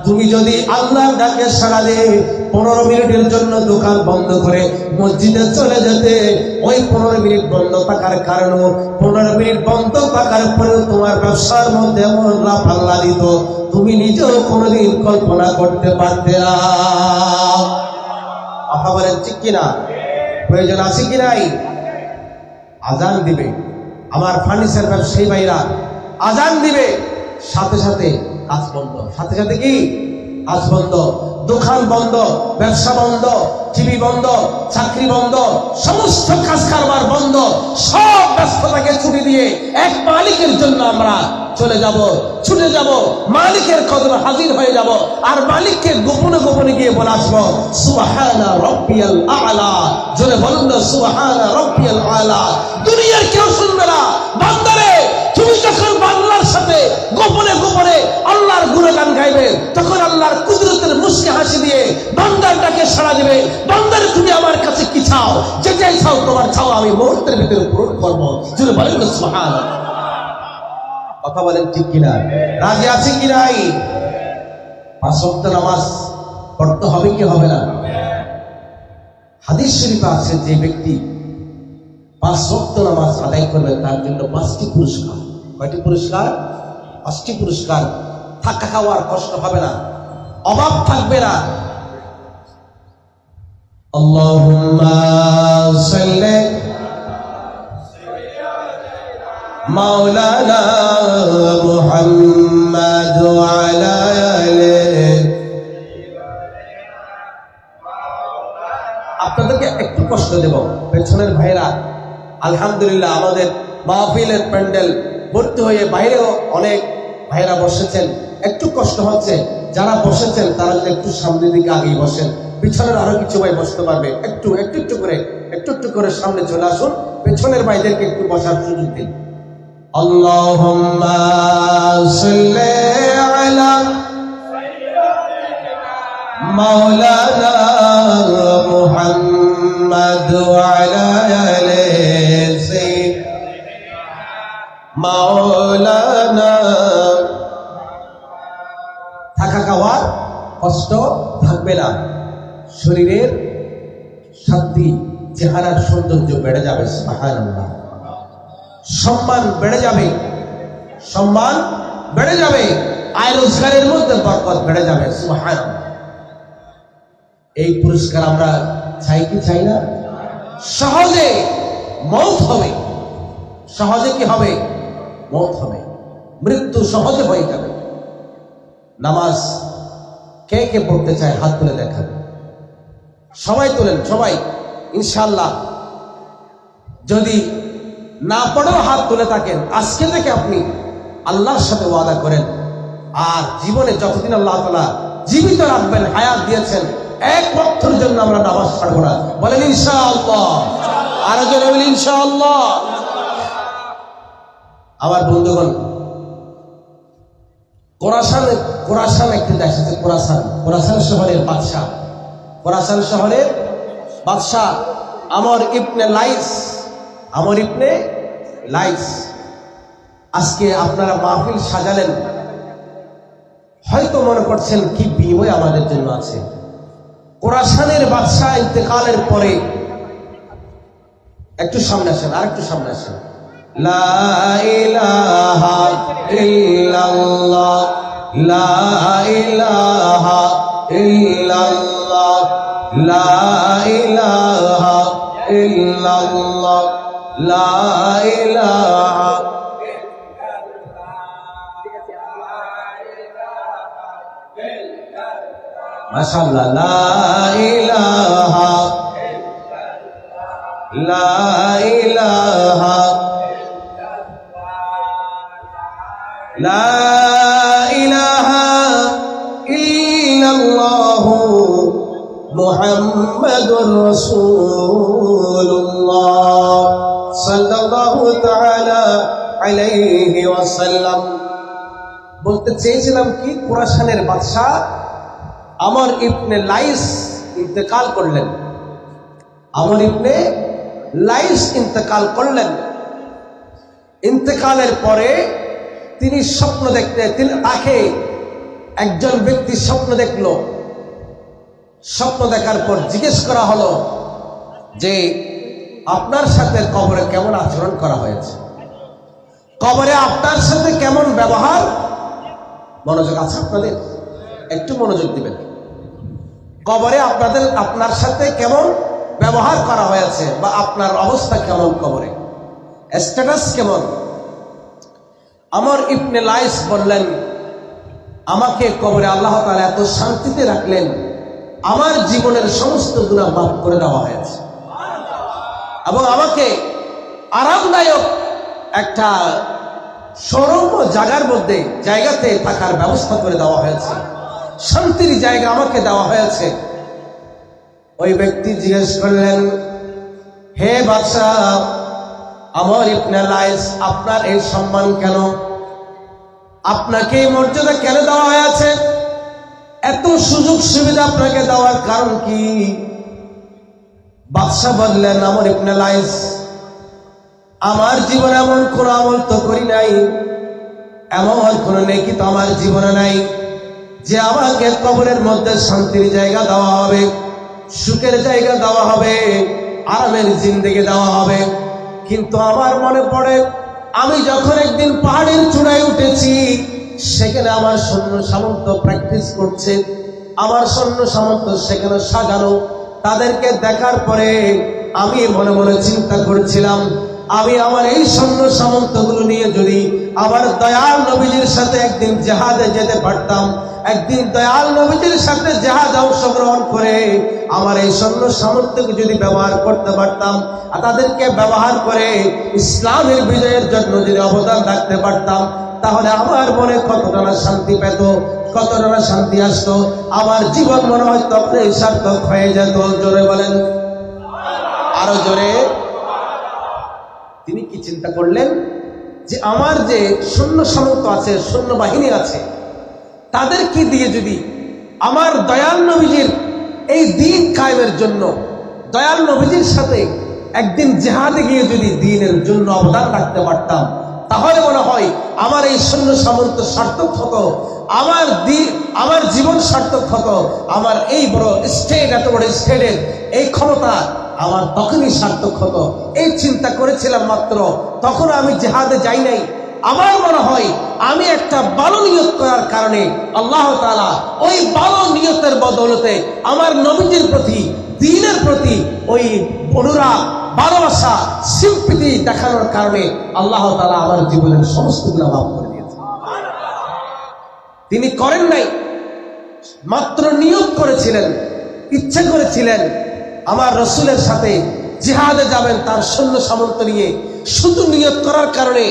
তুমি যদি আল্লাহর ডাকে সাড়া দিয়ে 15 মিনিটের জন্য দোকান বন্ধ করে মসজিদে চলে যেতে, ওই 15 মিনিট বন্ধ থাকার কারণে 15 মিনিট বন্ধ থাকার পরেও তোমার ব্যবসার মধ্যে এমন লাভ আল্লাহ দিত, তুমি নিজেও কোনোদিন কল্পনা করতে পারতে না। কথা বলেন ঠিক কিনা? প্রয়োজন আছে কি নাই? আজান দিবে, আমার ফার্নিচার ব্যবসায়ী ভাইরা আজান দিবে, সাথে সাথে কাজ বন্ধ, সাথে সাথে কি কাজ বন্ধ, দোকান বন্ধ, ব্যবসা বন্ধ, টিভি বন্ধ, চাকরি বন্ধ, সমস্ত কাজ কারবার বন্ধ, সব ব্যস্ততাকে ছুটি দিয়ে এক মালিকের জন্য আমরা চলে যাব, ছুটে যাব, মালিকের কদমে হাজির হয়ে যাব। আর মালিককে গোপনে গোপনে গিয়ে বলে আসবো, সুবহানা রাব্বিয়াল আ'লা। জোরে বলুন না, সুবহানা রাব্বিয়াল আ'লা। দুনিয়ার কেউ শুনবে না। বান্দারে, তুমি যখন বাংলার সাথে গোপনে গোপনে আল্লাহর গুণগান গাইবে, তখন আল্লাহর কুদরতের মুস্কি হাসি দিয়ে বান্দারটাকে সাড়া দিবে, বান্দারে তুমি আমার কাছে কি চাও, যেটাই চাও তোমার চাও আমি মুহূর্তের ভিতরে পূরণ করবো। জোরে বলেন না সুবহানাল্লাহ। কথা বলেন ঠিক কিনা? রাজি আছে কি নাই? 5 ওয়াক্ত নামাজ পড়তে হবে কি হবে না? হাদিস শরীফে আছে, যে ব্যক্তি 5 ওয়াক্ত নামাজ আদায় করবে তার জন্য 5টি পুরস্কার। কয়টি পুরস্কার? 5টি পুরস্কার থাকা খাওয়ার কষ্ট হবে না, অভাব থাকবে না। আল্লাহুম্মা সাল্লি মাওলানা মুহাম্মাদ ওয়া আলা আলিহি। আপনাদেরকে একটু কষ্ট দেব, পেছনের ভাইরা আলহামদুলিল্লাহ আমাদের মাহফিলের প্যান্ডেল ভর্তি হয়ে বাইরেও অনেক ভাইরা বসেছেন, একটু কষ্ট হচ্ছে। যারা বসেছেন তারা যদি একটু সামনের দিকে আগেই বসেন, পিছনের আরো কিছু ভাই বসতে পারবে। একটু একটু করে সামনে চলে আসুন, পেছনের ভাইদেরকে একটু বসার সুযোগ দিন। আল্লাহুম্মা সাল্লি আলা মাওলানা মুহাম্মাদ ওয়া আলা আলিহি মাওলানা। থাকা খাওয়ার কষ্ট থাকবে না, শরীরের শান্তি, চেহারার সৌন্দর্য বেড়ে যাবে। সুবহানাল্লাহ। সম্মান বেড়ে যাবে, সম্মান বেড়ে যাবে, আয় রোজগারের মধ্যে বরকত বেড়ে যাবে। সুবহানাল্লাহ। এই পুরস্কার আমরা চাই কি চাই না? সহজে মওত হবে, সহজে কি হবে? মওত হবে, মৃত্যু সহজে হয়ে যাবে। নামাজ কে কে পড়তে চায় হাত তুলে দেখান। সবাই তোলেন, সবাই ইনশাআল্লাহ। যদি না পড়েও হাত তুলে থাকেন, আজকে থেকে আপনি আল্লাহর সাথে ওয়াদা করেন, আর জীবনে যতদিন আল্লাহ তাআলা জীবিত রাখবেন, হায়াত দিয়েছেন, এক ওয়াক্তের জন্য আমরা নামাজ ছাড়বো না। বলেন ইনশাআল্লাহ। আর জোরে বলেন ইনশাআল্লাহ। আমার বন্ধুগণ, খোরাসান একটি দেশ আছে, খোরাসান শহরের বাদশাহ, খোরাসান শহরের বাদশাহ আমর ইবনে লাইস। আজকে আপনারা মাহফিল সাজালেন, হয়তো মনে করছেন কি বিনিময় আমাদের জন্য আছে। খোরাসানের বাদশাহ ইন্তেকালের পরে, একটু সামনে আসেন, আর একটু সামনে আসেন। লা ইলাহা ইল্লাল্লাহ, লা ইলাহা ইল্লাল্লাহ, লা ইলাহা ইল্লাল্লাহ, লা ইলাহা। মাশাআল্লাহ। লা ইলাহা, লা ইলাহা, লা ইলাহা ইল্লাল্লাহু মুহাম্মাদুর রাসূলুল্লাহ সাল্লাল্লাহু তাআলা আলাইহি ওয়াসাল্লাম। বলতে চেয়েছিলাম কি, খোরাসানের বাদশা আমর ইবনে লাইস ইন্তেকাল করলেন। আমর ইবনে লাইস ইন্তেকাল করলেন। ইন্তেকালের পরে তিনি স্বপ্ন তাকে একজন ব্যক্তি স্বপ্ন দেখল। স্বপ্ন দেখার পর জিজ্ঞেস করা হলো যে আপনার সাথে কবরে কেমন আচরণ করা হয়েছে, কবরে আপনার সাথে কেমন ব্যবহার। মনোযোগ আছে আপনাদের? একটু মনোযোগ দিবেন। কবরে আপনার সাথে কেমন ব্যবহার করা হয়েছে, বা আপনার অবস্থা কেমন, কবরে স্ট্যাটাস কেমন। আমর ইবনে লাইস বললেন, আমাকে কবরে আল্লাহ তাআলা এত শান্তিতে রাখলেন, আমার জীবনের সমস্ত গুনাহ মাফ করে দেওয়া হয়েছে, এবং আমাকে আরামদায়ক একটা সরম্য জায়গাতে থাকার ব্যবস্থা করে দেওয়া হয়েছে, শান্তির জায়গা আমাকে দেওয়া হয়েছে। ওই ব্যক্তি জিজ্ঞেস করলেন, হে বাদশাহ আমর ইবনে লাইস, আপনার এই সম্মান কেন, আপনাকে এই মর্যাদা কেন দেওয়া হয়েছে, এত সুযোগ সুবিধা আপনাকে দেওয়ার কারণ কি? বাদশাহ বললেন, আমর ইবনে লাইস, আমার জীবনে এমন কোন আমল তো করি নাই, এমন কোন নেকি তো আমার জীবনে নাই যে আমাকে কবরের মধ্যে শান্তির জায়গা দেওয়া হবে, সুখের জায়গা দেওয়া হবে, আরামের জিন্দেগি দেওয়া হবে। কিন্তু আমার মনে পড়ে, আমি যখন একদিন পাহাড়ের চূড়ায় উঠেছি, সেখানে আমার সৈন্য সামন্ত প্র্যাকটিস করছে, আমার সৈন্য সামন্ত সেখানে সাজানো। তাদেরকে দেখার পরে আমি মনে মনে চিন্তা করছিলাম, আমি আমার এই সৈন্য সামন্তগুলো নিয়ে যদি আমার দয়াল নবীজির সাথে একদিন জিহাদে যেতে পারতাম, একদিন দয়াল নবীজির সাথে জিহাদে অংশগ্রহণ করে আমার এই সৈন্য সামন্তকে যদি ব্যবহার করতে পারতাম, আর তাদেরকে ব্যবহার করে ইসলামের বিজয়ের জন্য যদি অবদান রাখতে পারতাম, তাহলে আমার মনে কতটা না শান্তি পেত, কতটা না শান্তি আসতো, আমার জীবন মনে হয় তখন সার্থক হয়ে যেত। জোরে বলেন, আরো জোরে। তিনি কি চিন্তা করলেন যে আমার যে সৈন্য সামন্ত আছে, সৈন্যবাহিনী আছে, তাদেরকে দিয়ে যদি আমার দয়াল নবীজির এই দিন কায়েমের জন্য দয়াল নবীজির সাথে একদিন জিহাদে গিয়ে যদি দিনের জন্য অবদান রাখতে পারতাম, তাহলে মনে হয় আমার এই সৈন্য সামন্ত সার্থক হতো, আমার জীবন সার্থক হতো, আমার এই বড় স্টেট, এত বড় স্টেটের এই ক্ষমতা আমার তখনই সার্থক হতো। এই চিন্তা করেছিলাম মাত্র, তখন আমি জিহাদে যাই নাই। আমার মনে হয় আমি একটা ভালো নিয়ত করার কারণে আল্লাহ তাআলা ওই ভালো নিয়তের বদৌলতে আমার নবীজির প্রতি, দ্বীনের প্রতি ওই অনুরাগ, ভালোবাসা, সিম্পিতি দেখানোর কারণে আল্লাহ তাআলা আমার জীবনের সমস্ত গুনাহ মাফ করে দিয়েছেন। তিনি করেন নাই, মাত্র নিয়ত করেছিলেন, ইচ্ছা করেছিলেন আমার রসুলের সাথে জিহাদে যাবেন তার সৈন্য সামন্ত নিয়ে। শুধু নিয়ত করার কারণে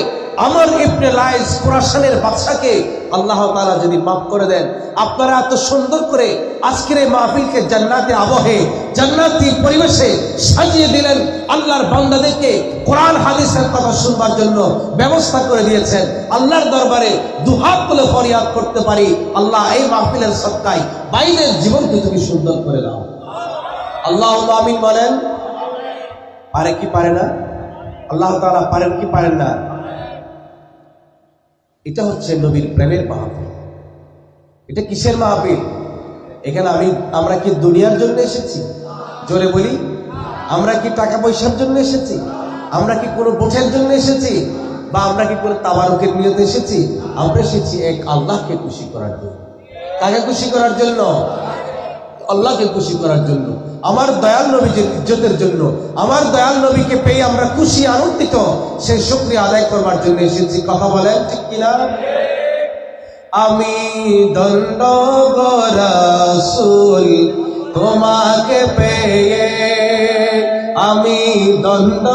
আমার ইবনে লাইস কুরাইশের বাদশাকে আল্লাহ তাআলা যদি মাফ করে দেন। আপনারা এত সুন্দর করে আজকের এই মাহফিলকে জান্নাতি আবহে, জান্নাতি পরিবেশে সাজিয়ে দিলেন, আল্লাহর বান্দাদেরকে কোরআন হাদিসের কথা শুনবার জন্য ব্যবস্থা করে দিয়েছেন। আল্লাহর দরবারে দুহাত তুলে ফরিয়াদ করতে পারি, আল্লাহ এই মাহফিলের সদকায় বাইরের জীবনকে তুমি সুন্দর করে দাও। আল্লাহুম্মা আমিন বলেন। পারে কি পারে না? আল্লাহ তাআলা পারেন কি পারেন না? এটা হচ্ছে নবীর প্রেমের মাহফিল। এটা কিসের মাহফিল? এখানে আমরা কি দুনিয়ার জন্য এসেছি? জোরে বলি, আমরা কি টাকা পয়সার জন্য এসেছি? আমরা কি কোনো ভোটের জন্য এসেছি? বা আমরা কি কোনো তাবারুকের নিয়তে এসেছি? আমরা এসেছি এক আল্লাহকে খুশি করার জন্য। কাকে খুশি করার জন্য? আল্লাহকে খুশি করার জন্য, আমার দয়াল নবীর ইজ্জতের জন্য। আমার দয়াল নবীকে পেয়ে আমরা খুশি, আনন্দিত, সেই শুকরিয়া আদায় করবার জন্য এসেছি। কথা বলেন ঠিক কিনা? আমি দণ্ড গো রাসূল তোমাকে পেয়ে, আমি দণ্ড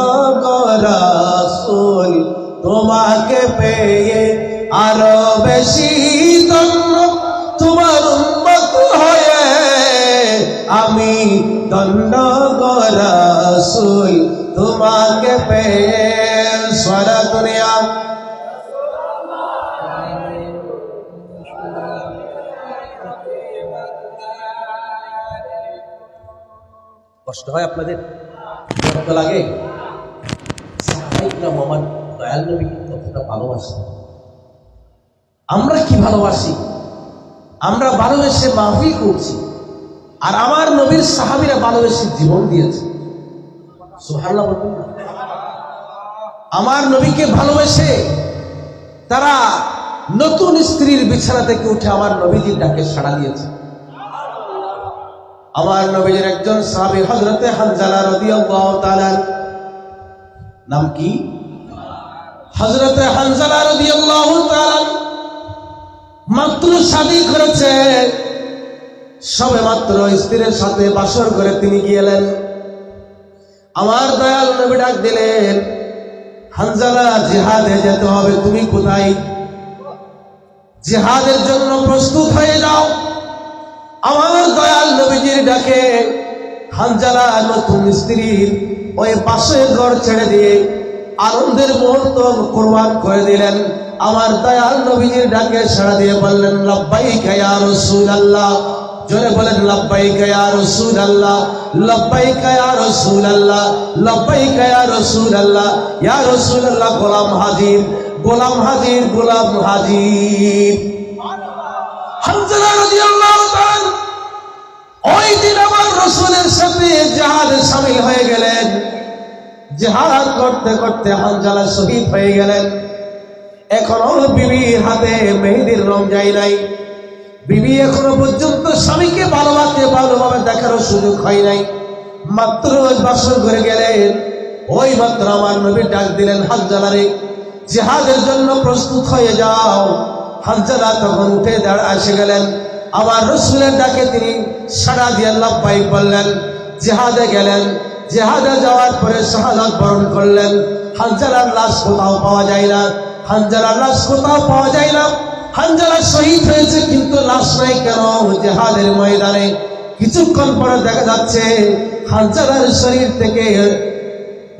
গো রাসূল তোমাকে পেয়ে, আরো বেশি দণ্ড তোমার উম্মত হয়ে, আমি দণ্ড গো রাসূল তোমাকে পেয়ে। সারা দুনিয়া কষ্ট হয় আপনাদের? কষ্ট লাগে? আমার দয়াল নবী কতটা ভালোবাসি, আমরা কি ভালোবাসি, আমরা ভালোবেসে মাহফিল করছি, আর আমার নবীর সাহাবীরা ভালোবেসে জীবন দিয়েছে। সুবহানাল্লাহ বলুন। আমার নবীকে ভালোবেসে তারা নতুন স্ত্রীর বিছানা থেকে উঠে আমার নবীজির ডাকে সাড়া দিয়েছে। আমার নবীর একজন সাহাবী হযরতে হানজালা রাদিয়াল্লাহু তাআলা, নাম কি? হযরতে হানজালা রাদিয়াল্লাহু তাআলা মাত্র শাদী করেছে, সবে মাত্র স্ত্রীর সাথে বাসর করে তিনি গেলেন। আমার দয়াল নবী ডাক দিলেন, হানজালা জিহাদে যেতে হবে, তুমি কোথায়? জিহাদের জন্য প্রস্তুত হয়ে যাও। আমার দয়াল নবীজির ডাকে হানজালা নতুন স্ত্রীর ওই পাশের ঘর ছেড়ে দিয়ে আনন্দের মুহূর্ত কুরবান করে দিলেন। আমার দয়াল নবীজির ডাকে সাড়া দিয়ে বললেন, লাব্বাইকা ইয়া রাসূলুল্লাহ। জোরে বলেন, লাব্বাইকা ইয়া রাসূলুল্লাহ, লাব্বাইকা ইয়া রাসূলুল্লাহ, লাব্বাইকা ইয়া রাসূলুল্লাহ, ইয়া রাসূলুল্লাহ। গোলাম হাজির, গোলাম হাজির, গোলাম হাজির। হানজালা রাদিয়াল্লাহু তাআলা ওই দিন আমার রাসূলের সাথে জিহাদে শামিল হয়ে গেলেন। জিহাদ করতে করতে হানজালা শহীদ হয়ে গেলেন। এখনো বিবির হাতে মেহেদির রং যায় নাই, বিবি এখনো পর্যন্ত স্বামীকে ভালোভাবে দেখার সুযোগ হয় নাই। মাত্র বাসর ঘরে গেলেন, ওই মাত্র আমার নবী ডাক দিলেন, হানজালারে জিহাদের জন্য প্রস্তুত হয়ে যাও। হানজালা তখন উঠে এসে গেলেন, আমার রাসূলের ডাকে তিনি সাড়া দিয়ে লাব্বাইক বললেন, জিহাদে গেলেন। জিহাদে যাওয়ার পরে শাহাদাত বরণ করলেন। হানজালার লাশ কোথাও পাওয়া যায় না, হানজালার লাশ কোথাও পাওয়া যায় না। হানজালা শহীদ হয়েছে, কিন্তু লাশ নাই কেন? জিহাদের ময়দানে কিছুক্ষণ পরে দেখা যাচ্ছে হানজালার শরীর থেকে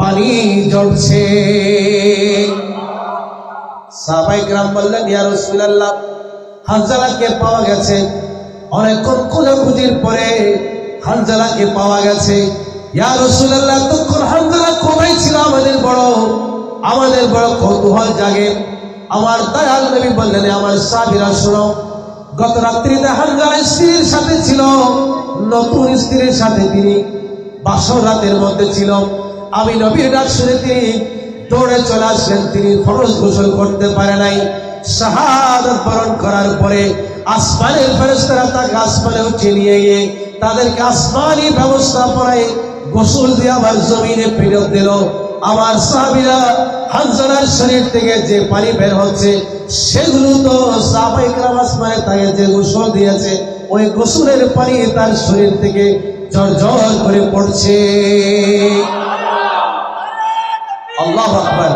পানি ঝরছে। সাহাবায়ে কেরাম বললেন, ইয়া রাসূলুল্লাহ, হানজালাকে পাওয়া গেছে। অনেকক্ষণ খোঁজাখুঁজির পরে হানজালাকে পাওয়া গেছে। ইয়া রাসূলুল্লাহ, তখন হানজালা কোথায় ছিল? আমাদের বড় কৌতূহল জাগে। আমার দয়াল নবী বললেন, আমার সাহাবীরা শোনো, গত রাত্রিতে হানজালা স্ত্রীর সাথে ছিল, নতুন স্ত্রীর সাথে তিনি বাসর রাতের মধ্যে ছিল। আমি নবীর ডাক শুনে তিনি দৌড়ে চলে আসলেন। তিনি ফরজ গোসল করতে পারে নাই। শাহাদাত বরণ করার পরে আসমানের ফেরেশতারা তাকে আসমানে উঠিয়ে নিয়ে গিয়ে তাদেরকে আসমানি ব্যবস্থাপনায় গোসল দিয়ে আবার জমিনে ফেরত দিল। আমার সাহাবীরা হানজালার শরীর থেকে যে পানি বের হচ্ছে সেগুলো তো সাহাবায়ে কেরাম আসমানে তাকে যে গোসল দিয়েছে, ওই গোসলের পানি তার শরীর থেকে ঝরঝর করে পড়ছে। আল্লাহু আকবার,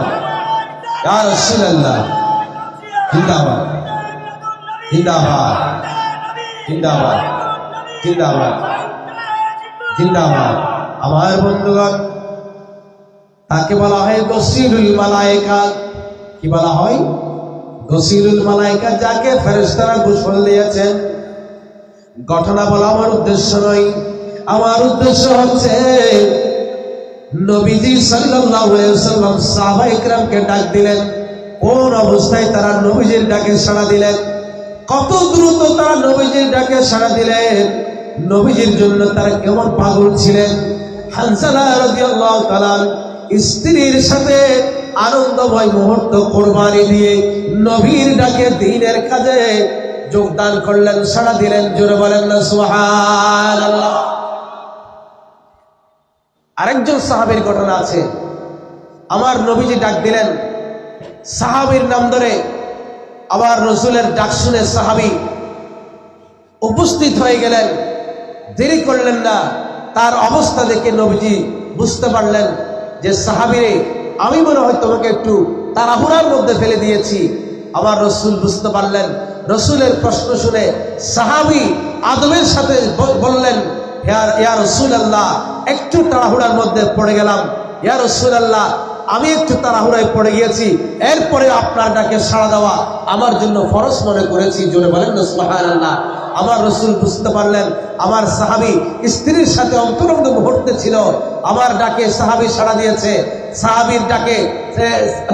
ইয়া রাসূলুল্লাহ, জিন্দাবাদ জিন্দাবাদ জিন্দাবাদ জিন্দাবাদ জিন্দাবাদ। আমার বন্ধুগণ, তাকে বলা হয় গসিলুল মালায়েকা। কি বলা হয়? গসিলুল মালায়েকা, যাকে ফেরেশতারা গোসল দিয়েছেন। ঘটনা বলা আমার উদ্দেশ্য নয়, আমার উদ্দেশ্য হচ্ছে নবীজি সাল্লাল্লাহু আলাইহি ওয়াসাল্লাম সাহাবায়ে কেরামকে ডাক দিলেন। কোন অবস্থায় তারা নবীজির ডাকে সাড়া দিলেন? কত দ্রুত তারা নবীজির ডাকে সাড়া দিলেন! নবীজির জন্য তারা কেমন পাগল ছিলেন! হানজালা রাদিয়াল্লাহু তাআলা স্ত্রীর সাথে আনন্দময় মুহূর্ত কোরবানি দিয়ে নবীর ডাকে দ্বীনের কাজে যোগদান করলেন, সাড়া দিলেন। জোরে বলেন না সুবহানাল্লাহ। আরেকজন সাহাবীর ঘটনা আছে। আমার নবীজি ডাক দিলেন, সাহাবীর নাম ধরে। আবার রাসূলের ডাক শুনে সাহাবী উপস্থিত হয়ে গেলেন, দেরি করলেন না। তার অবস্থা দেখে নবীজি বুঝতে পারলেন যে সাহাবীরে, আমি মনে হয় তোমাকে একটু তাড়াহুড়ার মধ্যে ফেলে দিয়েছি। আমার রাসূল বুঝতে পারলেন। রাসূলের প্রশ্ন শুনে সাহাবী আদবের সাথে বললেন, ইয়া রাসূলুল্লাহ, একটু তাড়াহুড়ার মধ্যে পড়ে গেলাম। ইয়া রাসূলুল্লাহ, আমি একটু তাড়াহুড়ায় পড়ে গিয়েছি, এরপরে আপনার ডাকে সাড়া দেওয়া আমার জন্য ফরজ মনে করেছি। জোরে বলেন না সুবহানাল্লাহ। আমার রাসূল বুঝতে পারলেন আমার সাহাবী স্ত্রীর সাথে অন্তরঙ্গ মুহূর্তে ছিল। আমার ডাকে সাহাবী সাড়া দিয়েছে। সাহাবীর ডাকে,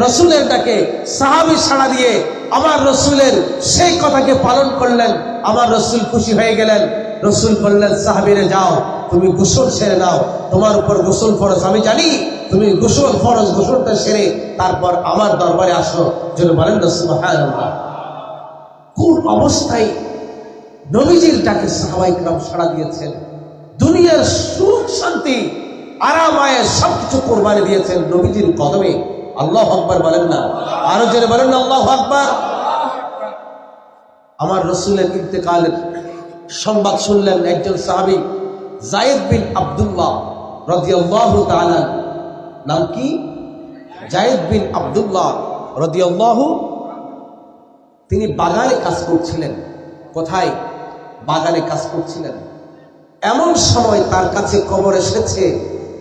রাসূলের ডাকে সাহাবী সাড়া দিয়ে আমার রাসূলের সেই কথাকে পালন করলেন। আমার রাসূল খুশি হয়ে গেলেন। রাসূল বললেন, সাহাবীরে যাও, তুমি গোসল সেরে নাও, তোমার উপর গোসল ফরজ। আমি জানি তুমি গোসল ফরজ, গোসলটা সেরে তারপর আমার দরবারে আসো। যেন বলেন না সুবহানাল্লাহ। কোন অবস্থায় নবীজির ডাকে সাহাবায়ে কেরাম সাড়া দিয়েছেন! দুনিয়ার সুখ শান্তি আরাম আয়েশ সবকিছু কোরবানি দিয়েছেন নবীজির কদমে। আল্লাহু আকবার বলেন না, আরো জোরে বলেন না আল্লাহু আকবার। আমার রাসূলের ইন্তেকালের সংবাদ শুনলেন একজন সাহাবী, যায়েদ বিন আব্দুল্লাহ রাদিয়াল্লাহু তাআলা। নাম কি? যায়েদ বিন আব্দুল্লাহ রাদিয়াল্লাহু। তিনি বাগানে কাজ করছিলেন। কোথায়? বাগানে কাজ করছিলেন। এমন সময় তার কাছে খবর এসেছে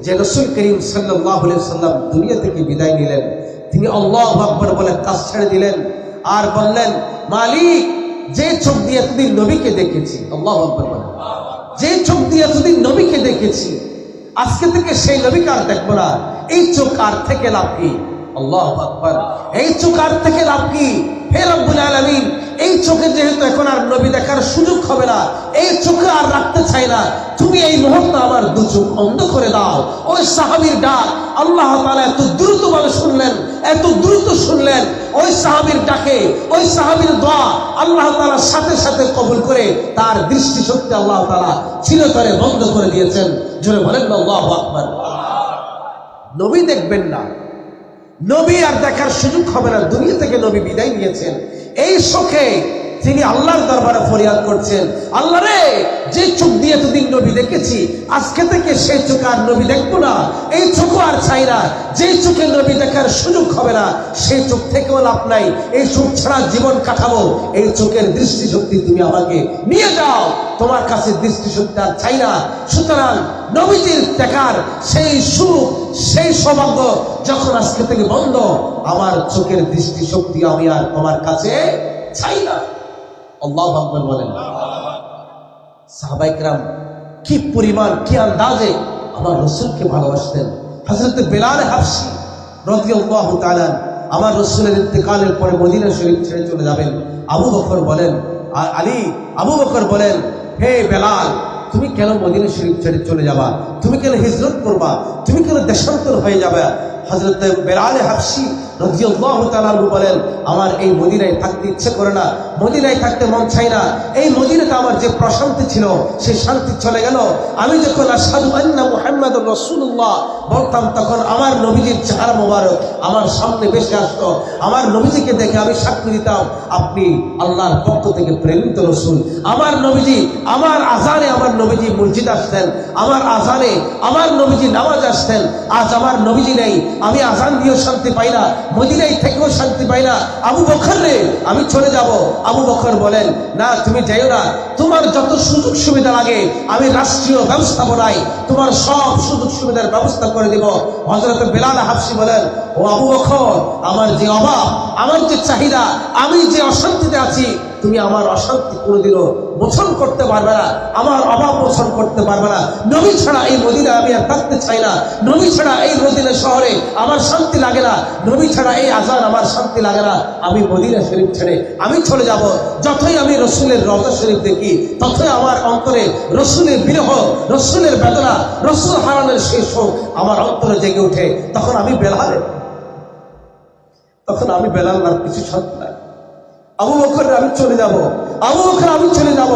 যে রাসূল করিম সাল্লাল্লাহু আলাইহি ওয়াসাল্লাম দুনিয়া থেকে বিদায় নিলেন। তিনি আল্লাহু আকবার বলে কাজ ছেড়ে দিলেন আর বললেন, মালিক, যে চোখ দিয়ে এতদিন নবীকে দেখেছি, আল্লাহু আকবার বলেন, যে চোখ দিয়ে এতদিন নবীকে দেখেছি, আজকে থেকে সেই নবীকে আর দেখবো না। এই চোখ আর থেকে লাভ কি? আল্লাহু আকবার। এই চোখ আর থেকে লাভ কি? হে রব্বুল আলামিন, এই চোখে যেহেতু এখন আর নবী দেখার সুযোগ হবে না, এই চোখে আর রাখতে চাই না, তুমি এই মুহূর্তে আমার দু চোখ অন্ধ করে দাও। ওই সাহাবীর ডাক আল্লাহ তাআলা এত দ্রুতভাবে শুনলেন। এত দ্রুত শুনলেন, ওই সাহাবীর ডাকে, ওই সাহাবীর দোয়া আল্লাহ তাআলা সাথে সাথে কবুল করে তার দৃষ্টিশক্তি আল্লাহ তাআলা চিরতরে বন্ধ করে দিয়েছেন। জোরে বলেন আল্লাহু আকবার। নবী দেখবেন না, নবী আর দেখার সুযোগ হবে না, দুনিয়া থেকে নবী বিদায় নিয়েছেন। এই শোকে তিনি আল্লাহর দরবারে ফরিয়াদ করছেন, আল্লাহ রে, যে চোখ দিয়ে এতদিন নবী দেখেছি, আজকে থেকে সেই চোখ আর নবী দেখবো না, এই চোখ আর চাই না। যে চোখে নবী দেখার সুযোগ হবে না, সেই চোখ থেকেও লাভ নাই, এই চোখ ছাড়া জীবন কাটাবো, এই চোখের দৃষ্টিশক্তি তুমি আমাকে নিয়ে যাও, তোমার কাছে দৃষ্টিশক্তি আর চাই না। সুতরাং নবীজির দেখার সেই সুখ, সেই সৌভাগ্য যখন আজকে থেকে বন্ধ, আমার চোখের দৃষ্টিশক্তি আমি আর তোমার কাছে চাই না। আল্লাহু আকবার বলেন। সাহাবায়ে কেরাম কি পরিমাণ, কি আন্দাজে আমার রাসূলকে ভালোবাসতেন। হযরত বেলাল হাবশী রাদিয়াল্লাহু তাআলা আমার রাসূলের ইন্তেকালের পরে মদিনা শরীফ ছেড়ে চলে যাবেন। আবু বকর বলেন, আবু বকর বলেন, হে বেলাল, তুমি কেন মদিনা শরীফ ছেড়ে চলে যাবা? তুমি কেন হিজরত করবা? তুমি কেন দেশান্তর হয়ে যাবে? হযরত বেলাল হাবশী রাদিয়াল্লাহু তাআলা বলেন, আমার এই মদিনায় থাকতে ইচ্ছে করে না, মদিনায় থাকতে মন চাই না। এই মদিনাতে আমার যে প্রশান্তি ছিল, সেই শান্তি চলে গেল। আমি যখন আশহাদু আন্না মুহাম্মাদুর রাসূলুল্লাহ বলতাম, তখন আমার নবীজির চেহারা মোবারক আমার সামনে ভেসে আসতো। আমার নবীজিকে দেখে আমি সাক্ষী দিতাম, আপনি আল্লাহর পক্ষ থেকে প্রেরিত রাসূল। আমার নবীজি, আমার আজানে আমার নবীজি মসজিদ আসতেন, আমার আজানে আমার নবীজি নামাজ আসতেন। আজ আমার নবীজি নেই, আমি আজান দিয়েও শান্তি পাই না, মদিনায় থেকেও শান্তি পাই না। আবু বকর রে, আমি চলে যাব। আবু বকর বলেন, না, তুমি যাইও না, তোমার যত সুযোগ সুবিধা লাগে আমি রাষ্ট্রীয় ব্যবস্থাপনায় তোমার সব সুযোগ সুবিধার ব্যবস্থা করে দেব। হযরত বেলাল হাবশী বলেন, ও আবু বকর, আমার যে অভাব, আমার যে চাহিদা, আমি যে অশান্তিতে আছি, তুমি আমার অশান্তি কোনোদিনও মোচন করতে পারবে না, আমার অভাব মোচন করতে পারবে না। নবী ছাড়া এই মদিনা আমি আর থাকতে চাই না, নবী ছাড়া এই মদিনা শহরে আমার শান্তি লাগে না, নবী ছাড়া এই আজান আমার শান্তি লাগে না। আমি মদিনা শরীফ ছেড়ে আমি চলে যাব। যতই আমি রসুলের রওজা শরীফ দেখি, ততই আমার অন্তরে রসুলের বিরহ, রসুলের বেদনা, রসুল হারানোর সেই শোক আমার অন্তরে জেগে ওঠে। তখন আমি বেলাল আর কিছু শান্তি নাই। আবু বকর, আমি চলে যাব, আবু বকর, আমি চলে যাব,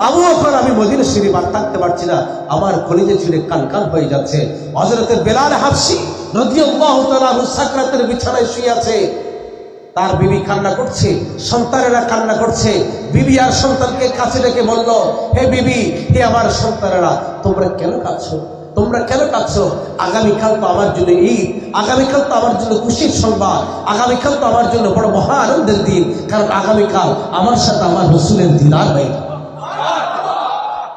আবু বকর, আমি মদিনা শরীফ আর থাকতে পারছি না, আমার কলিজা ছিঁড়ে কান হয়ে যাচ্ছে। হযরত বেলাল হাবশী রাদিয়াল্লাহু তাআলা সাকরাতের বিছানায় শুয়ে আছে, তার বিবি কান্না করছে, সন্তানেরা কান্না করছে। বিবি আর সন্তানকে কাছে ডেকে বলল, হে বিবি, হে আমার সন্তানেরা, তোমরা কেন কাঁদছো? তোমরা কেন কাঁদছো? আগামীকাল তো আমার জন্য ঈদ, আগামীকাল তো আমার জন্য খুশির সংবাদ, আগামীকাল তো আমার জন্য বড় মহা আনন্দের দিন, কারণ আগামীকাল আমার সাথে আমার রাসূলের দিদার হয়ে যাবে,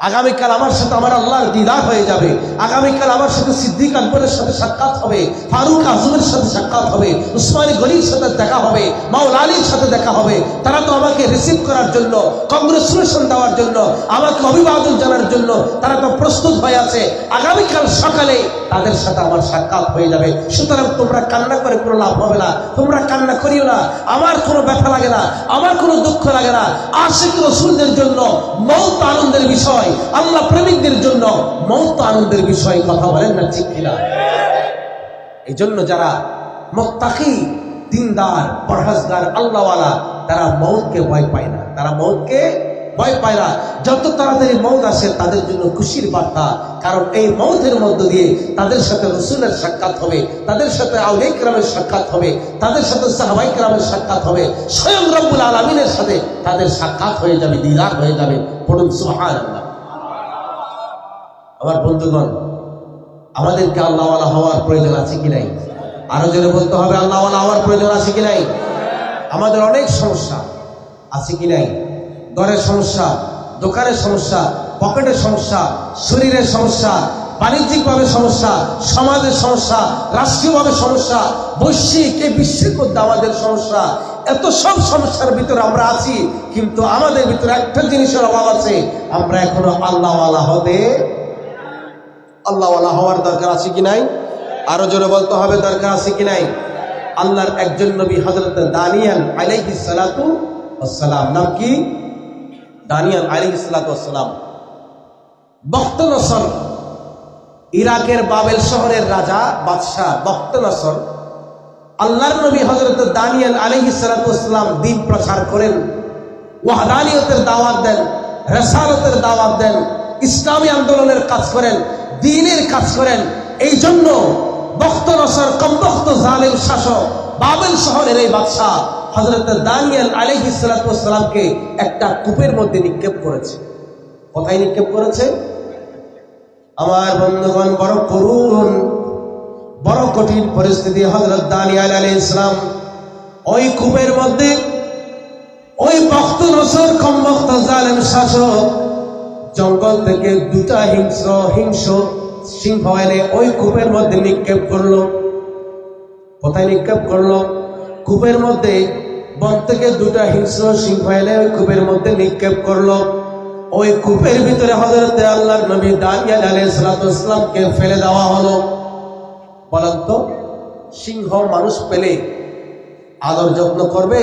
আগামীকাল আমার সাথে আমার আল্লাহর দিদার হয়ে যাবে, আগামীকাল আমার সাথে সিদ্দিক আকবরের সাথে সাক্ষাৎ হবে, ফারুক আজমের সাথে সাক্ষাৎ হবে, উসমানী গনির সাথে দেখা হবে, মাওলা আলীর সাথে দেখা হবে। তারা তো আমাকে রিসিভ করার জন্য, কংগ্রেচুলেশন দেওয়ার জন্য, আমাকে অভিবাদন জানার জন্য তারা তো প্রস্তুত হয়ে আছে। আগামীকাল সকালে তাদের সাথে আমার সাক্ষাৎ হয়ে যাবে। সুতরাং তোমরা কান্না করে কোনো লাভ হবে না, তোমরা কান্না করিও না, আমার কোনো ব্যথা লাগে না, আমার কোনো দুঃখ লাগে না। আশিক রাসূলদের জন্য মওত আনন্দের বিষয়, আল্লাহ প্রেমিকদের জন্য মওত আনন্দের বিষয়। কথা বলেন না ঠিক কিনা? এই জন্য যারা মুত্তাকি, দিনদার, পরহেজগার, আল্লাহওয়ালা, তারা মওতকে ভয় পায় না, তারা মওতকে ভয় পায় না। যত তাড়াতাড়ি মওত আসে তাদের জন্য খুশির বার্তা, কারণ এই মওতের মধ্য দিয়ে তাদের সাথে রাসূলের সাক্ষাৎ হবে, তাদের সাথে আউলিয়া কিরামের সাক্ষাৎ হবে, তাদের সাথে সাহাবায়ে কিরামের সাক্ষাৎ হবে, স্বয়ং রব্বুল আলামিনের সাথে তাদের সাক্ষাৎ হয়ে যাবে, দিদার হয়ে যাবে। পড়ুন সুবহানাল্লাহ। আমার বন্ধুগণ, আমাদেরকে আল্লাহওয়ালা হওয়ার প্রয়োজন আছে কি নাই? আরো জোরে বলতে হবে, আল্লাহওয়ালা হওয়ার প্রয়োজন আছে কি নাই? আমাদের অনেক সমস্যা আছে কি নাই? ঘরের সমস্যা, দোকানের সমস্যা, পকেটের সমস্যা, শরীরের সমস্যা, বাণিজ্যিকভাবে সমস্যা, সমাজের সমস্যা, রাষ্ট্রীয়ভাবে সমস্যা, বৈশ্বিক এই বিশ্বের মধ্যে আমাদের সমস্যা। এত সব সমস্যার ভিতরে আমরা আছি, কিন্তু আমাদের ভিতরে একটা জিনিসের অভাব আছে, আমরা এখনো আল্লাহওয়ালা হওয়ার দরকার আছে কি নাই? আরো জোরে বলতে হবে, দরকার আছে কি নাই? আল্লাহর একজন নবী হযরত দানিয়াল আলাইহিস সালাতু ওয়াস সালাম, নাম কি? দানিয়াল আলাইহিস সালাতু ওয়াস সালাম। বখতনসর, ইরাকের বাবেল শহরের রাজা বাদশাহ বখতনসর, আল্লাহর নবী হযরত দানিয়েল আলাইহিস সালাতু ওয়াস সালাম দ্বীন প্রচার করেন, ওয়াহদানিয়তের দাওয়াত দেন, রিসালাতের দাওয়াত দেন, ইসলামী আন্দোলনের কাজ করেন, দ্বীনের কাজ করেন। এই জন্য বখত নসর কমবখত জালেম শাসক বাবেল শহরের এই বাদশাহ হযরত দানিয়েল আলাইহিস সালাতু ওয়াস সালামকে একটা কূপের মধ্যে নিক্ষেপ করেছে। কোথায় নিক্ষেপ করেছে? আমার বন্ধুগণ, বড় করুণ, বড় কঠিন পরিস্থিতি। হযরত দানিয়েল আলাইহিস সালাম ওই কূপের মধ্যে ওই বখত নসর কমবখত জালেম শাসক জঙ্গল থেকে দুটা হিংস্র সিংহ এনে ওই কূপের মধ্যে নিক্ষেপ করলো। কোথায় নিক্ষেপ করলো? কূপের মধ্যে। বন থেকে দুটা হিংস্র সিংহ এনে ওই কূপের মধ্যে নিক্ষেপ করলো। ওই কূপের ভিতরে হযরতে আল্লাহর নবী দানিয়েল আলাইহিস সালাতু ওয়াস সালামকে ফেলে দেওয়া হলো। বলেন তো, সিংহ মানুষ পেলে আদর যত্ন করবে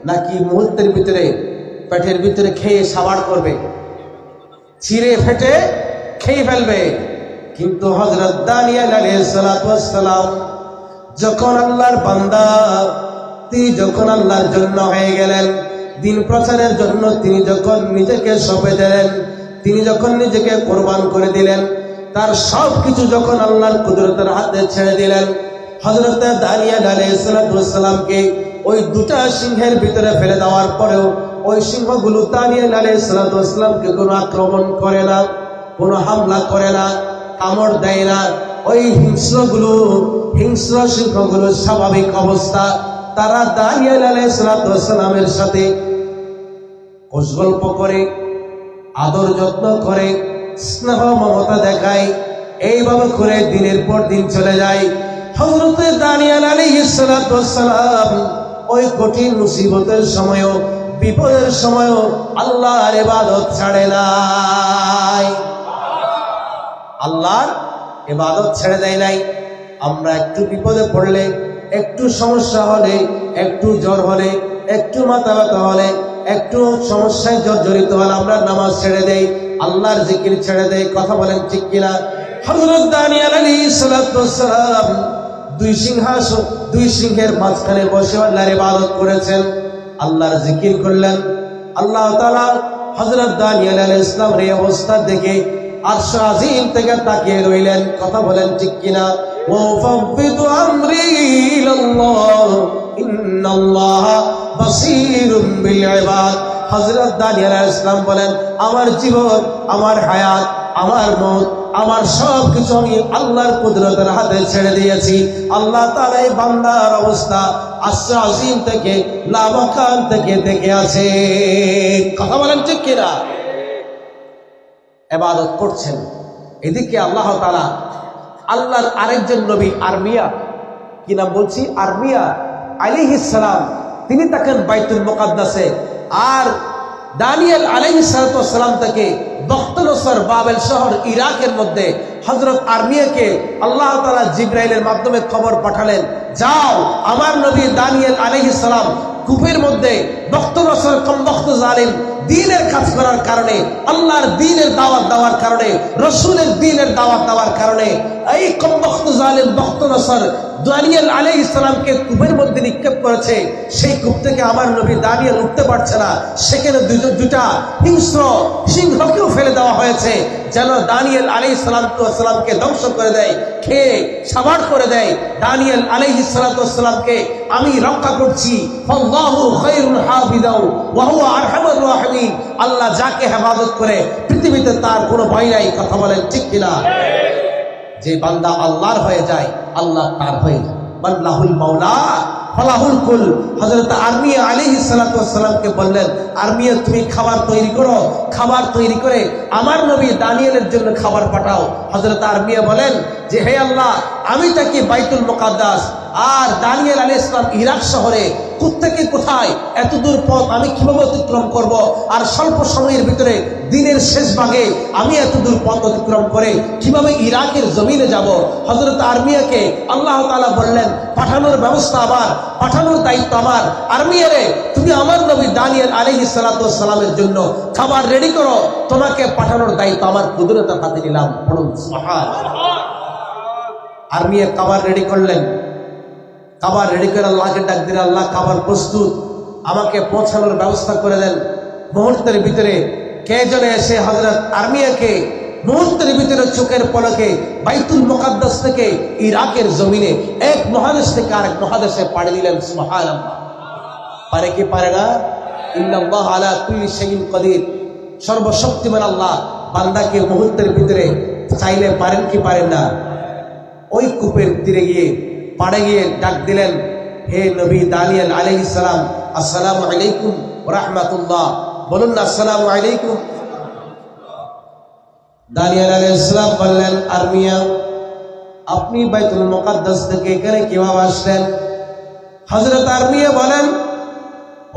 নাকি মুহূর্তের ভিতরে পেটের ভিতরে খেয়ে সাবাড় করবে, ছিঁড়ে ফেটে খেয়ে ফেলবে? কিন্তু হযরত দানিয়েল আলাইহিস সালাতু ওয়াস সালাম যখন আল্লাহর বান্দা, তিনি যখন আল্লাহর জন্য হয়ে গেলেন, দিন প্রচারের জন্য তিনি যখন নিজেকে সঁপে দিলেন, তিনি যখন নিজেকে কোরবান করে দিলেন, তার সব কিছু যখন আল্লাহর কুদরতের হাতে ছেড়ে দিলেন, হযরত দানিয়েল আলাইহিস সালাতু ওয়াস সালামকে ওই দুটা সিংহের ভিতরে ফেলে দেওয়ার পরেও ওই সিংহগুলো দানিয়েল আলাইহিস সালাতু ওয়াস সালামকে কোনো আক্রমণ করে না, কোনো হামলা করে না, কামড় দেয় না। ওই হিংস্র সিংহগুলোর স্বাভাবিক অবস্থা, তারা দানিয়েল আলাইহিস সালাতু ওয়াস সালামের সাথে গল্প করে, আদর যত্ন করে, স্নেহ মমতা দেখায়। এইভাবে করে দিনের পর দিন চলে যায়। হযরত দানিয়েল আলাইহিস সালাতু ওয়াস সালাম ওই কঠিন মুসিবতের সময়ও, বিপদের সময়ও আল্লাহর ইবাদত ছাড়ে নাই, আল্লাহর ইবাদত ছেড়ে দেয় নাই। আমরা একটু বিপদে পড়লে, একটু সমস্যা হলে, একটু জ্বর হলে, একটু মাথা ব্যথা হলে, একটু সমস্যায় জর্জরিত হলে আমরা নামাজ ছেড়ে দেই, আল্লাহর জিকির ছেড়ে দেই। কথা বলেন ঠিক কিনা? হযরত দানিয়েল আলাইহিস সালাতু ওয়াস সালাম দুই সিংহের মাঝখানে বসে আল্লাহর ইবাদত করেছেন, আল্লাহর জিকির করলেন। আল্লাহ তাআলা হযরত দানিয়েল আলাইহিস সালামের এই অবস্থা দেখে আরশ আজিম থেকে তাকিয়ে রইলেন। কথা বলেন ঠিক কিনা? ওয়াফাবিদু আমরি ইলাল্লাহ ইন্নাল্লাহা বাসীরুম বিল ইবাদ। হযরত দানিয়েল আলাইহিস সালাম বলেন, আমার জীবন, আমার হায়াত, আমার মত, আমার সব কিছু আমি আল্লাহর কুদরতের হাতে ছেড়ে দিয়েছি। আল্লাহ তাআলা এই বান্দার অবস্থা আরশ আজিম থেকে, লামাকান থেকে দেখে আছে। কথা বলেন ঠিক কিনা? ইবাদত করছেন। এদিকে আল্লাহ তাআলা আল্লাহর আরেকজন নবী আরমিয়া, কি নাম বলছি, আরমিয়া আলাইহিস সালাম, তিনি থাকেন বাইতুল মুকাদ্দাসে। আর দানিয়েল আলাইহিস সালাতু ওয়াস সালাম থেকে বখত নসর বাবেল শহর ইরাকের মধ্যে হযরত আরমিয়াকে আল্লাহ তাআলা জিবরাইলের মাধ্যমে খবর পাঠালেন, যাও আমার নবী দানিয়েল আলাইহিস সালাম কূপের মধ্যে বখত নসর কমবখত জালিম দ্বীনের কাজ করার কারণে, আল্লাহর দ্বীনের দাওয়াত দেওয়ার কারণে, রাসূলের দ্বীনের দাওয়াত দেওয়ার কারণে এই কমবখত জালিম বখত নসর দানিয়েল আলাইহিস সালামকে কূপের মধ্যে নিক্ষেপ করেছে। সেই কূপ থেকে আমার নবী দানিয়েল উঠতে পারছে না, সেখানে দুটা হিংস্র সিংহকেও ফেলে দেওয়া হয়েছে, যেন দানিয়েল আলাইহিস সালামকে ধ্বংস করে দেয়, খেয়ে সাবাড় করে দেয়। দানিয়েল আলাইহিস সালামকে আমি রক্ষা করছি, আল্লাহু খায়রুল হাফিজাও ওয়া হুয়া আরহামুর রাহিমিন। আল্লাহ যাকে হেফাজত করে পৃথিবীতে তার কোনো ভয় নাই। কথা বলেন ঠিক কিনা? যে বান্দা আল্লাহর হয়ে যায়, আল্লাহ তার হয়ে যায়। বাল্লাহুল মাওলা ফালাহুল কুল। হযরত আরমিয়া আলাইহিস সালাতু ওয়াস সালামকে বললেন, আরমিয়া তুমি খাবার তৈরি করো, খাবার তৈরি করে আমার নবী দানিয়েলের জন্য খাবার পাঠাও। হযরত আরমিয়া বলেন যে হে আল্লাহ, আমি থাকি বাইতুল মুকাদ্দাস, আর দানিয়েল আলাইহিস সালাম ইরাক শহরে, কোত্থেকে কোথায় এত দূর পথ আমি কিভাবে অতিক্রম করব? আর স্বল্প সময়ের ভিতরে দিনের শেষ ভাগে আমি এত দূর পথ অতিক্রম করে কিভাবে ইরাকের জমিনে যাব? হযরত আরমিয়াকে আল্লাহ তাআলা বললেন, পাঠানোর ব্যবস্থা আমার, পাঠানোর দায়িত্ব আমার। আরমিয়ারে, তুমি আমার নবী দানিয়েল আলাইহিস সালাতু ওয়াস সালামের জন্য খাবার রেডি করো, তোমাকে পাঠানোর দায়িত্ব আমার কুদরতের হাতে নিলাম। পড়ুন সুবহানাল্লাহ। আরমিয়া খাবার রেডি করলেন। খাবার রেডি করে আল্লাহকে ডাক দিলেন, আল্লাহ খাবার প্রস্তুত, আমাকে পৌঁছানোর ব্যবস্থা করে দেন। মুহূর্তের ভিতরে কে জনে এসে হযরত আরমিয়াকে মুহূর্তের ভিতরে চোখের পলকে বাইতুল মুকাদ্দাস থেকে ইরাকের জমিনে এক মহাদেশ থেকে আরেক মহাদেশে পাড়ি দিলেন। সুবহানাল্লাহ। পারে কি পারে না? ইন্নাল্লাহ আলা কুল্লি শাইইন কাদির। সর্বশক্তিমান আল্লাহ বান্দাকে মুহূর্তের ভিতরে চাইলে পারেন কি পারেন না? ওই কূপের তীরে গিয়ে পাড়ে গিয়ে ডাক দিলেন, হে নবী দানিয়েল আলাইহিস সালাম, আসসালামু আলাইকুম ওয়া রাহমাতুল্লাহ। বলুন না আসসালামু আলাইকুম। দানিয়েল আলাইহিস সালাম বললেন, আরমিয়া, আপনি বাইতুল মুকাদ্দাস থেকে এখানে কিভাবে আসলেন? হযরত আরমিয়া বলেন,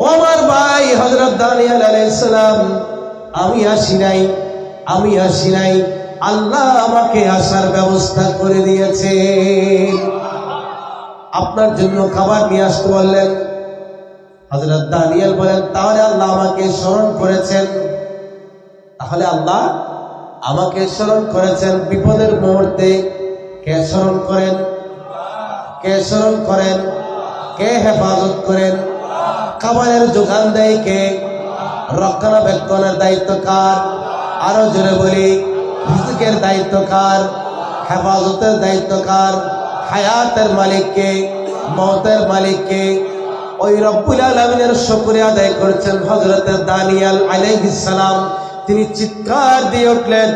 ও আমার ভাই হযরত দানিয়েল আলাইহিস সালাম, আমি আসি নাই, আল্লাহ আমাকে আসার ব্যবস্থা করে দিয়েছে। আপনার জন্য খাবার নিয়ে আসতে বললেন। হযরত দানিয়েল বলেন, তাহলে আল্লাহ আমাকে স্মরণ করেছেন, তাহলে আল্লাহ আমাকে স্মরণ করেছেন বিপদের মুহূর্তে। কে স্মরণ করেন? কে স্মরণ করেন? কে হেফাজত করেন? খাবারের যোগান দেয় কে? রক্ষণাবেক্ষণের দায়িত্ব কার? আরো জোরে বলি, রিজিকের দায়িত্ব কার? হেফাজতের দায়িত্ব কার? হায়াতের মালিক কে? মওতের মালিক কে? ওই রব্বুল আলামিনের শুকরিয়া আদায় করেছেন হযরত দানিয়েল আলাইহিস সালাম। তিনি চিৎকার দিয়ে উঠলেন,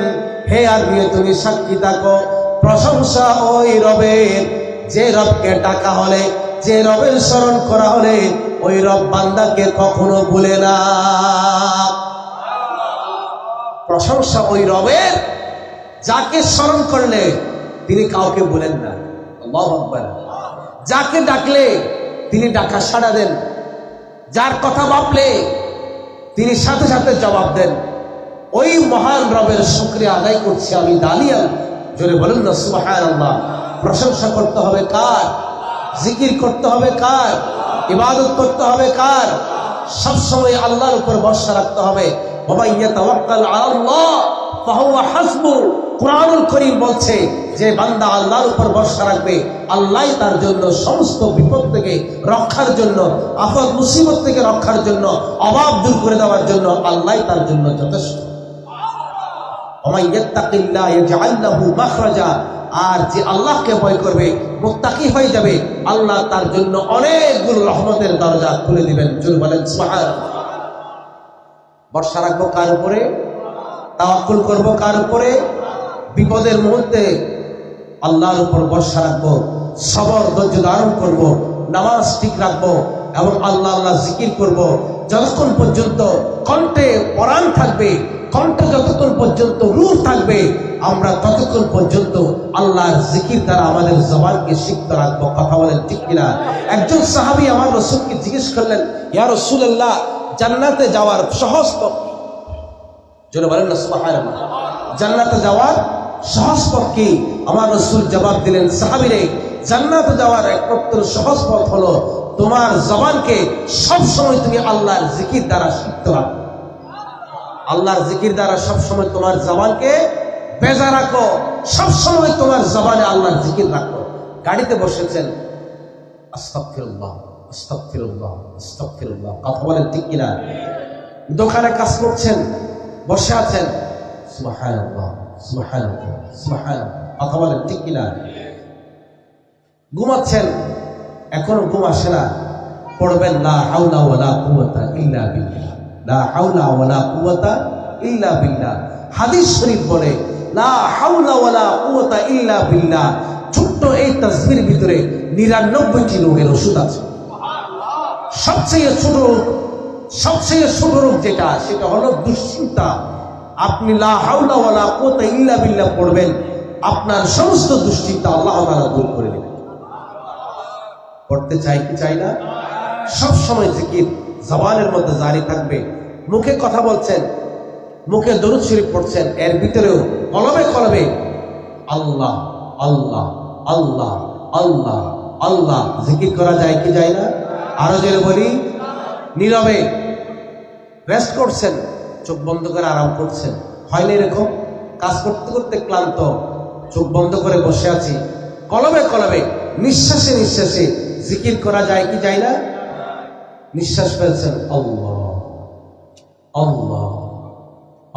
হে আরমিয়া, তুমি সাক্ষী থাকো, প্রশংসা ওই রবের, যে রবকে ডাকা হলে, যে রবের স্মরণ করা হলে ওই রব বান্দাকে কখনো ভুলে না। প্রশংসা ওই রবের, যাকে স্মরণ করলে তিনি কাউকে ভুলেন না। আল্লাহু আকবার। যাকে ডাকলে তিনি ডাকা সাড়া দেন, যার কথা ভাবলে তিনি সাথে সাথে জবাব দেন। ওই মহান রবের শুকরিয়া আদায় করছি আমি দানিয়েল। জোরে বলেন না সুবহানাল্লাহ। প্রশংসা করতে হবে কার? জিকির করতে হবে কার? ইবাদত করতে হবে কার? সবসময় আল্লাহর উপর ভরসা রাখতে হবে। ওয়া ইয়াতাওয়াক্কাল আলাল্লাহ ফাহুয়া হাসবু। কুরআনুল কারীম বলছে, যে বান্দা আল্লাহর উপর ভরসা রাখবে, আল্লাহই তার জন্য সমস্ত বিপদ থেকে রক্ষার জন্য, আফত মুসিবত থেকে রক্ষার জন্য, অভাব দূর করে দেওয়ার জন্য আল্লাহই তার জন্য যথেষ্ট। ওয়া মান ইয়াত্তাকিল্লাহ ইয়াজআল লাহু মাখরাজা। আর যে আল্লাহকে ভয় করবে, মুত্তাকি হয়ে যাবে, আল্লাহ তার জন্য অনেকগুলো রহমতের দরজা খুলে দিবেন। জোরে বলেন সুবহানাল্লাহ। ভরসা রাখবো কার উপরে? তাওয়াক্কুল করবো কার উপরে? বিপদের মুহূর্তে আল্লাহর উপর ভরসা রাখবো, সবর ধৈর্য ধারণ করবো, নামাজ ঠিক রাখবো এবং আল্লাহ আল্লাহ জিকির করবো। যতক্ষণ পর্যন্ত কণ্ঠে পরাণ থাকবে, কণ্ঠে যতক্ষণ পর্যন্ত রূহ থাকবে, আমরা ততক্ষণ পর্যন্ত আল্লাহর জিকির দ্বারা আমাদের জবানকে সিক্ত রাখবো। কথা বলেন ঠিক কিনা? একজন সাহাবী আমার রাসূলকে জিজ্ঞেস করলেন, ইয়া রাসূলুল্লাহ, জান্নাতে যাওয়ার সহজ পথ? জোরে বলেন না সুবহানাল্লাহ। জান্নাতে যাওয়ার সহজ পথ কি? আমার রাসূল জবাব দিলেন, সাহাবীরে, জান্নাতে যাওয়ার একমাত্র সহজ পথ হলো তোমার জবানকে সবসময় তুমি আল্লাহর জিকির দ্বারা সিক্ত রাখো। আল্লাহর জিকির দ্বারা সবসময় তোমার জবানকে বেজা রাখো, সবসময় তোমার জবানে আল্লাহর জিকির রাখো। গাড়িতে বসেছেন, আস্তাগফিরুল্লাহ আস্তাগফিরুল্লাহ আস্তাগফিরুল্লাহ, কথা বলেন ঠিক কিনা? দোকানে কাজ করছেন, বসে আছেন, সুবহানাল্লাহ সুবহানাল্লাহ সুবহানাল্লাহ, কথা বলেন ঠিক কিনা? ঘুমাচ্ছেন, এখনো ঘুম আসে না, পড়বেন লা হাওলা ওয়ালা কুওয়াতা ইল্লা বিল্লাহ, লা হাওলা ওয়ালা কুওয়াতা ইল্লা বিল্লাহ। হাদিস শরীফ বলে লা হাওলা ওয়ালা কুওয়াতা ইল্লা বিল্লাহ। ছোট্ট এই তাসবির ভিতরে 99টি রোগের ওষুধ আছে। সবচেয়ে ছোট রোগ যেটা, সেটা হলো দুশ্চিন্তা। আপনি লা হাওলা ওয়ালা কুওয়াতা ইল্লা বিল্লাহ পড়বেন, আপনার সমস্ত দুশ্চিন্তা আল্লাহ তাআলা দূর করে দেবেন। পড়তে চাই কি চাই না? সব সময় জিকির জবানের মধ্যে জারি থাকবে। মুখে কথা বলছেন, মুখে দরুদ শরীফ পড়ছেন, এর ভিতরেও কলবে কলবে আল্লাহ আল্লাহ আল্লাহ আল্লাহ আল্লাহ জিকির করা যায় কি যায় না? আরো জোরে বলি, নীরবে রেস্ট করছেন, চোখ বন্ধ করে আরাম করছেন। হয় না এরকম? কাজ করতে করতে ক্লান্ত, চোখ বন্ধ করে বসে আছি, কলবে কলবে নিঃশ্বাসে নিঃশ্বাসে জিকির করা যায় কি যায় না? নিঃশ্বাস ফেলছেন, আল্লাহ আল্লাহ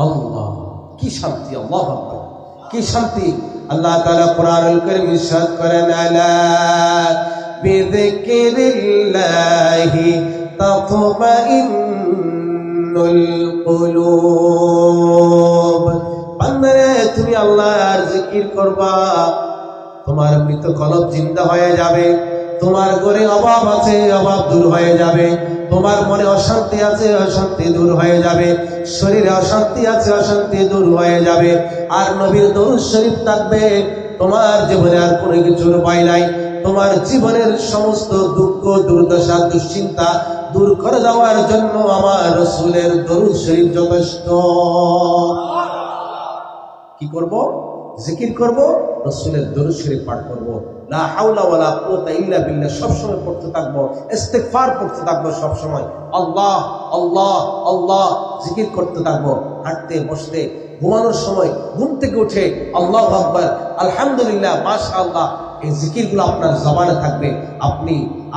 আল্লাহ, কি শান্তি! আল্লাহু আকবার, কি শান্তি! আল্লাহ তাআলা কোরআনুল কারীম ইরশাদ করেন, আলা বিযিকরিল্লাহি তাতমাইন্নুল কুলুব। বান্দারে, তুমি আল্লাহর জিকির করবা, তোমার মৃত কলব জিন্দা হয়ে যাবে। তোমার ঘরে অভাব আছে, অভাব দূর হয়ে যাবে। তোমার মনে অশান্তি আছে, অশান্তি দূর হয়ে যাবে। শরীরে অশান্তি আছে, অশান্তি দূর হয়ে যাবে। আর নবীর দরুদ শরীফ থাকবে, তোমার জীবনে আর কোনো কিছুর ভয় নাই। তোমার জীবনের সমস্ত দুঃখ, দুর্দশা, দুশ্চিন্তা দূর করে দেওয়ার জন্য আমার রাসূলের দরুদ শরীফ যথেষ্ট। কি করব? জিকির করব, রাসূলের দরুদ শরীফ পাঠ করব। লা হাওলা ওয়ালা কুওয়াতা ইল্লা বিল্লাহ সবসময় পড়তে থাকবো, ইস্তিগফার পড়তে থাকবো সবসময়। আল্লাহ আল্লাহ আল্লাহ জিকির করতে থাকবো। হাঁটতে, বসতে, ঘুমানোর সময়, ঘুম থেকে উঠে আল্লাহু আকবার, আলহামদুলিল্লাহ, মাশাআল্লাহ, এই জিকিরগুলো আপনার জবানে থাকবে।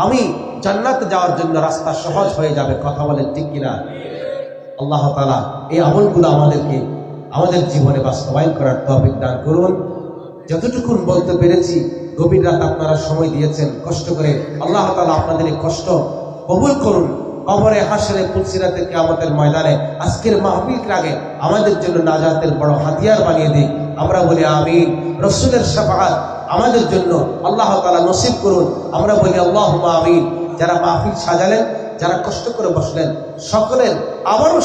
আমি জান্নাতে যাওয়ার জন্য রাস্তা সহজ হয়ে যাবে। কথা বলেন ঠিক কিনা? আল্লাহ তাআলা এই আমলগুলো আমাদের জীবনে বাস্তবায়ন করার তৌফিক দান করুন। যতটুকুন বলতে পেরেছি, গভীর রাত আপনারা সময় দিয়েছেন কষ্ট করে, আল্লাহ তাআলা আপনাদের এই কষ্ট কবুল করুন। কবরে, হাসরে, পুলসিরাতে, কিয়ামতের ময়দানে আজকের মাহফিলকে আগে আমাদের জন্য নাজাতের বড় হাতিয়ার বানিয়ে দিন। আমরা বলি আমিন। রাসূলের শাফাআত আমাদের জন্য আল্লাহ তাআলা নসিব করুন। আমরা বলি আল্লাহুম্মা আমিন। যারা মাহফিল সাজালেন, যারা কষ্ট করে বসলেন, সকলের আবারও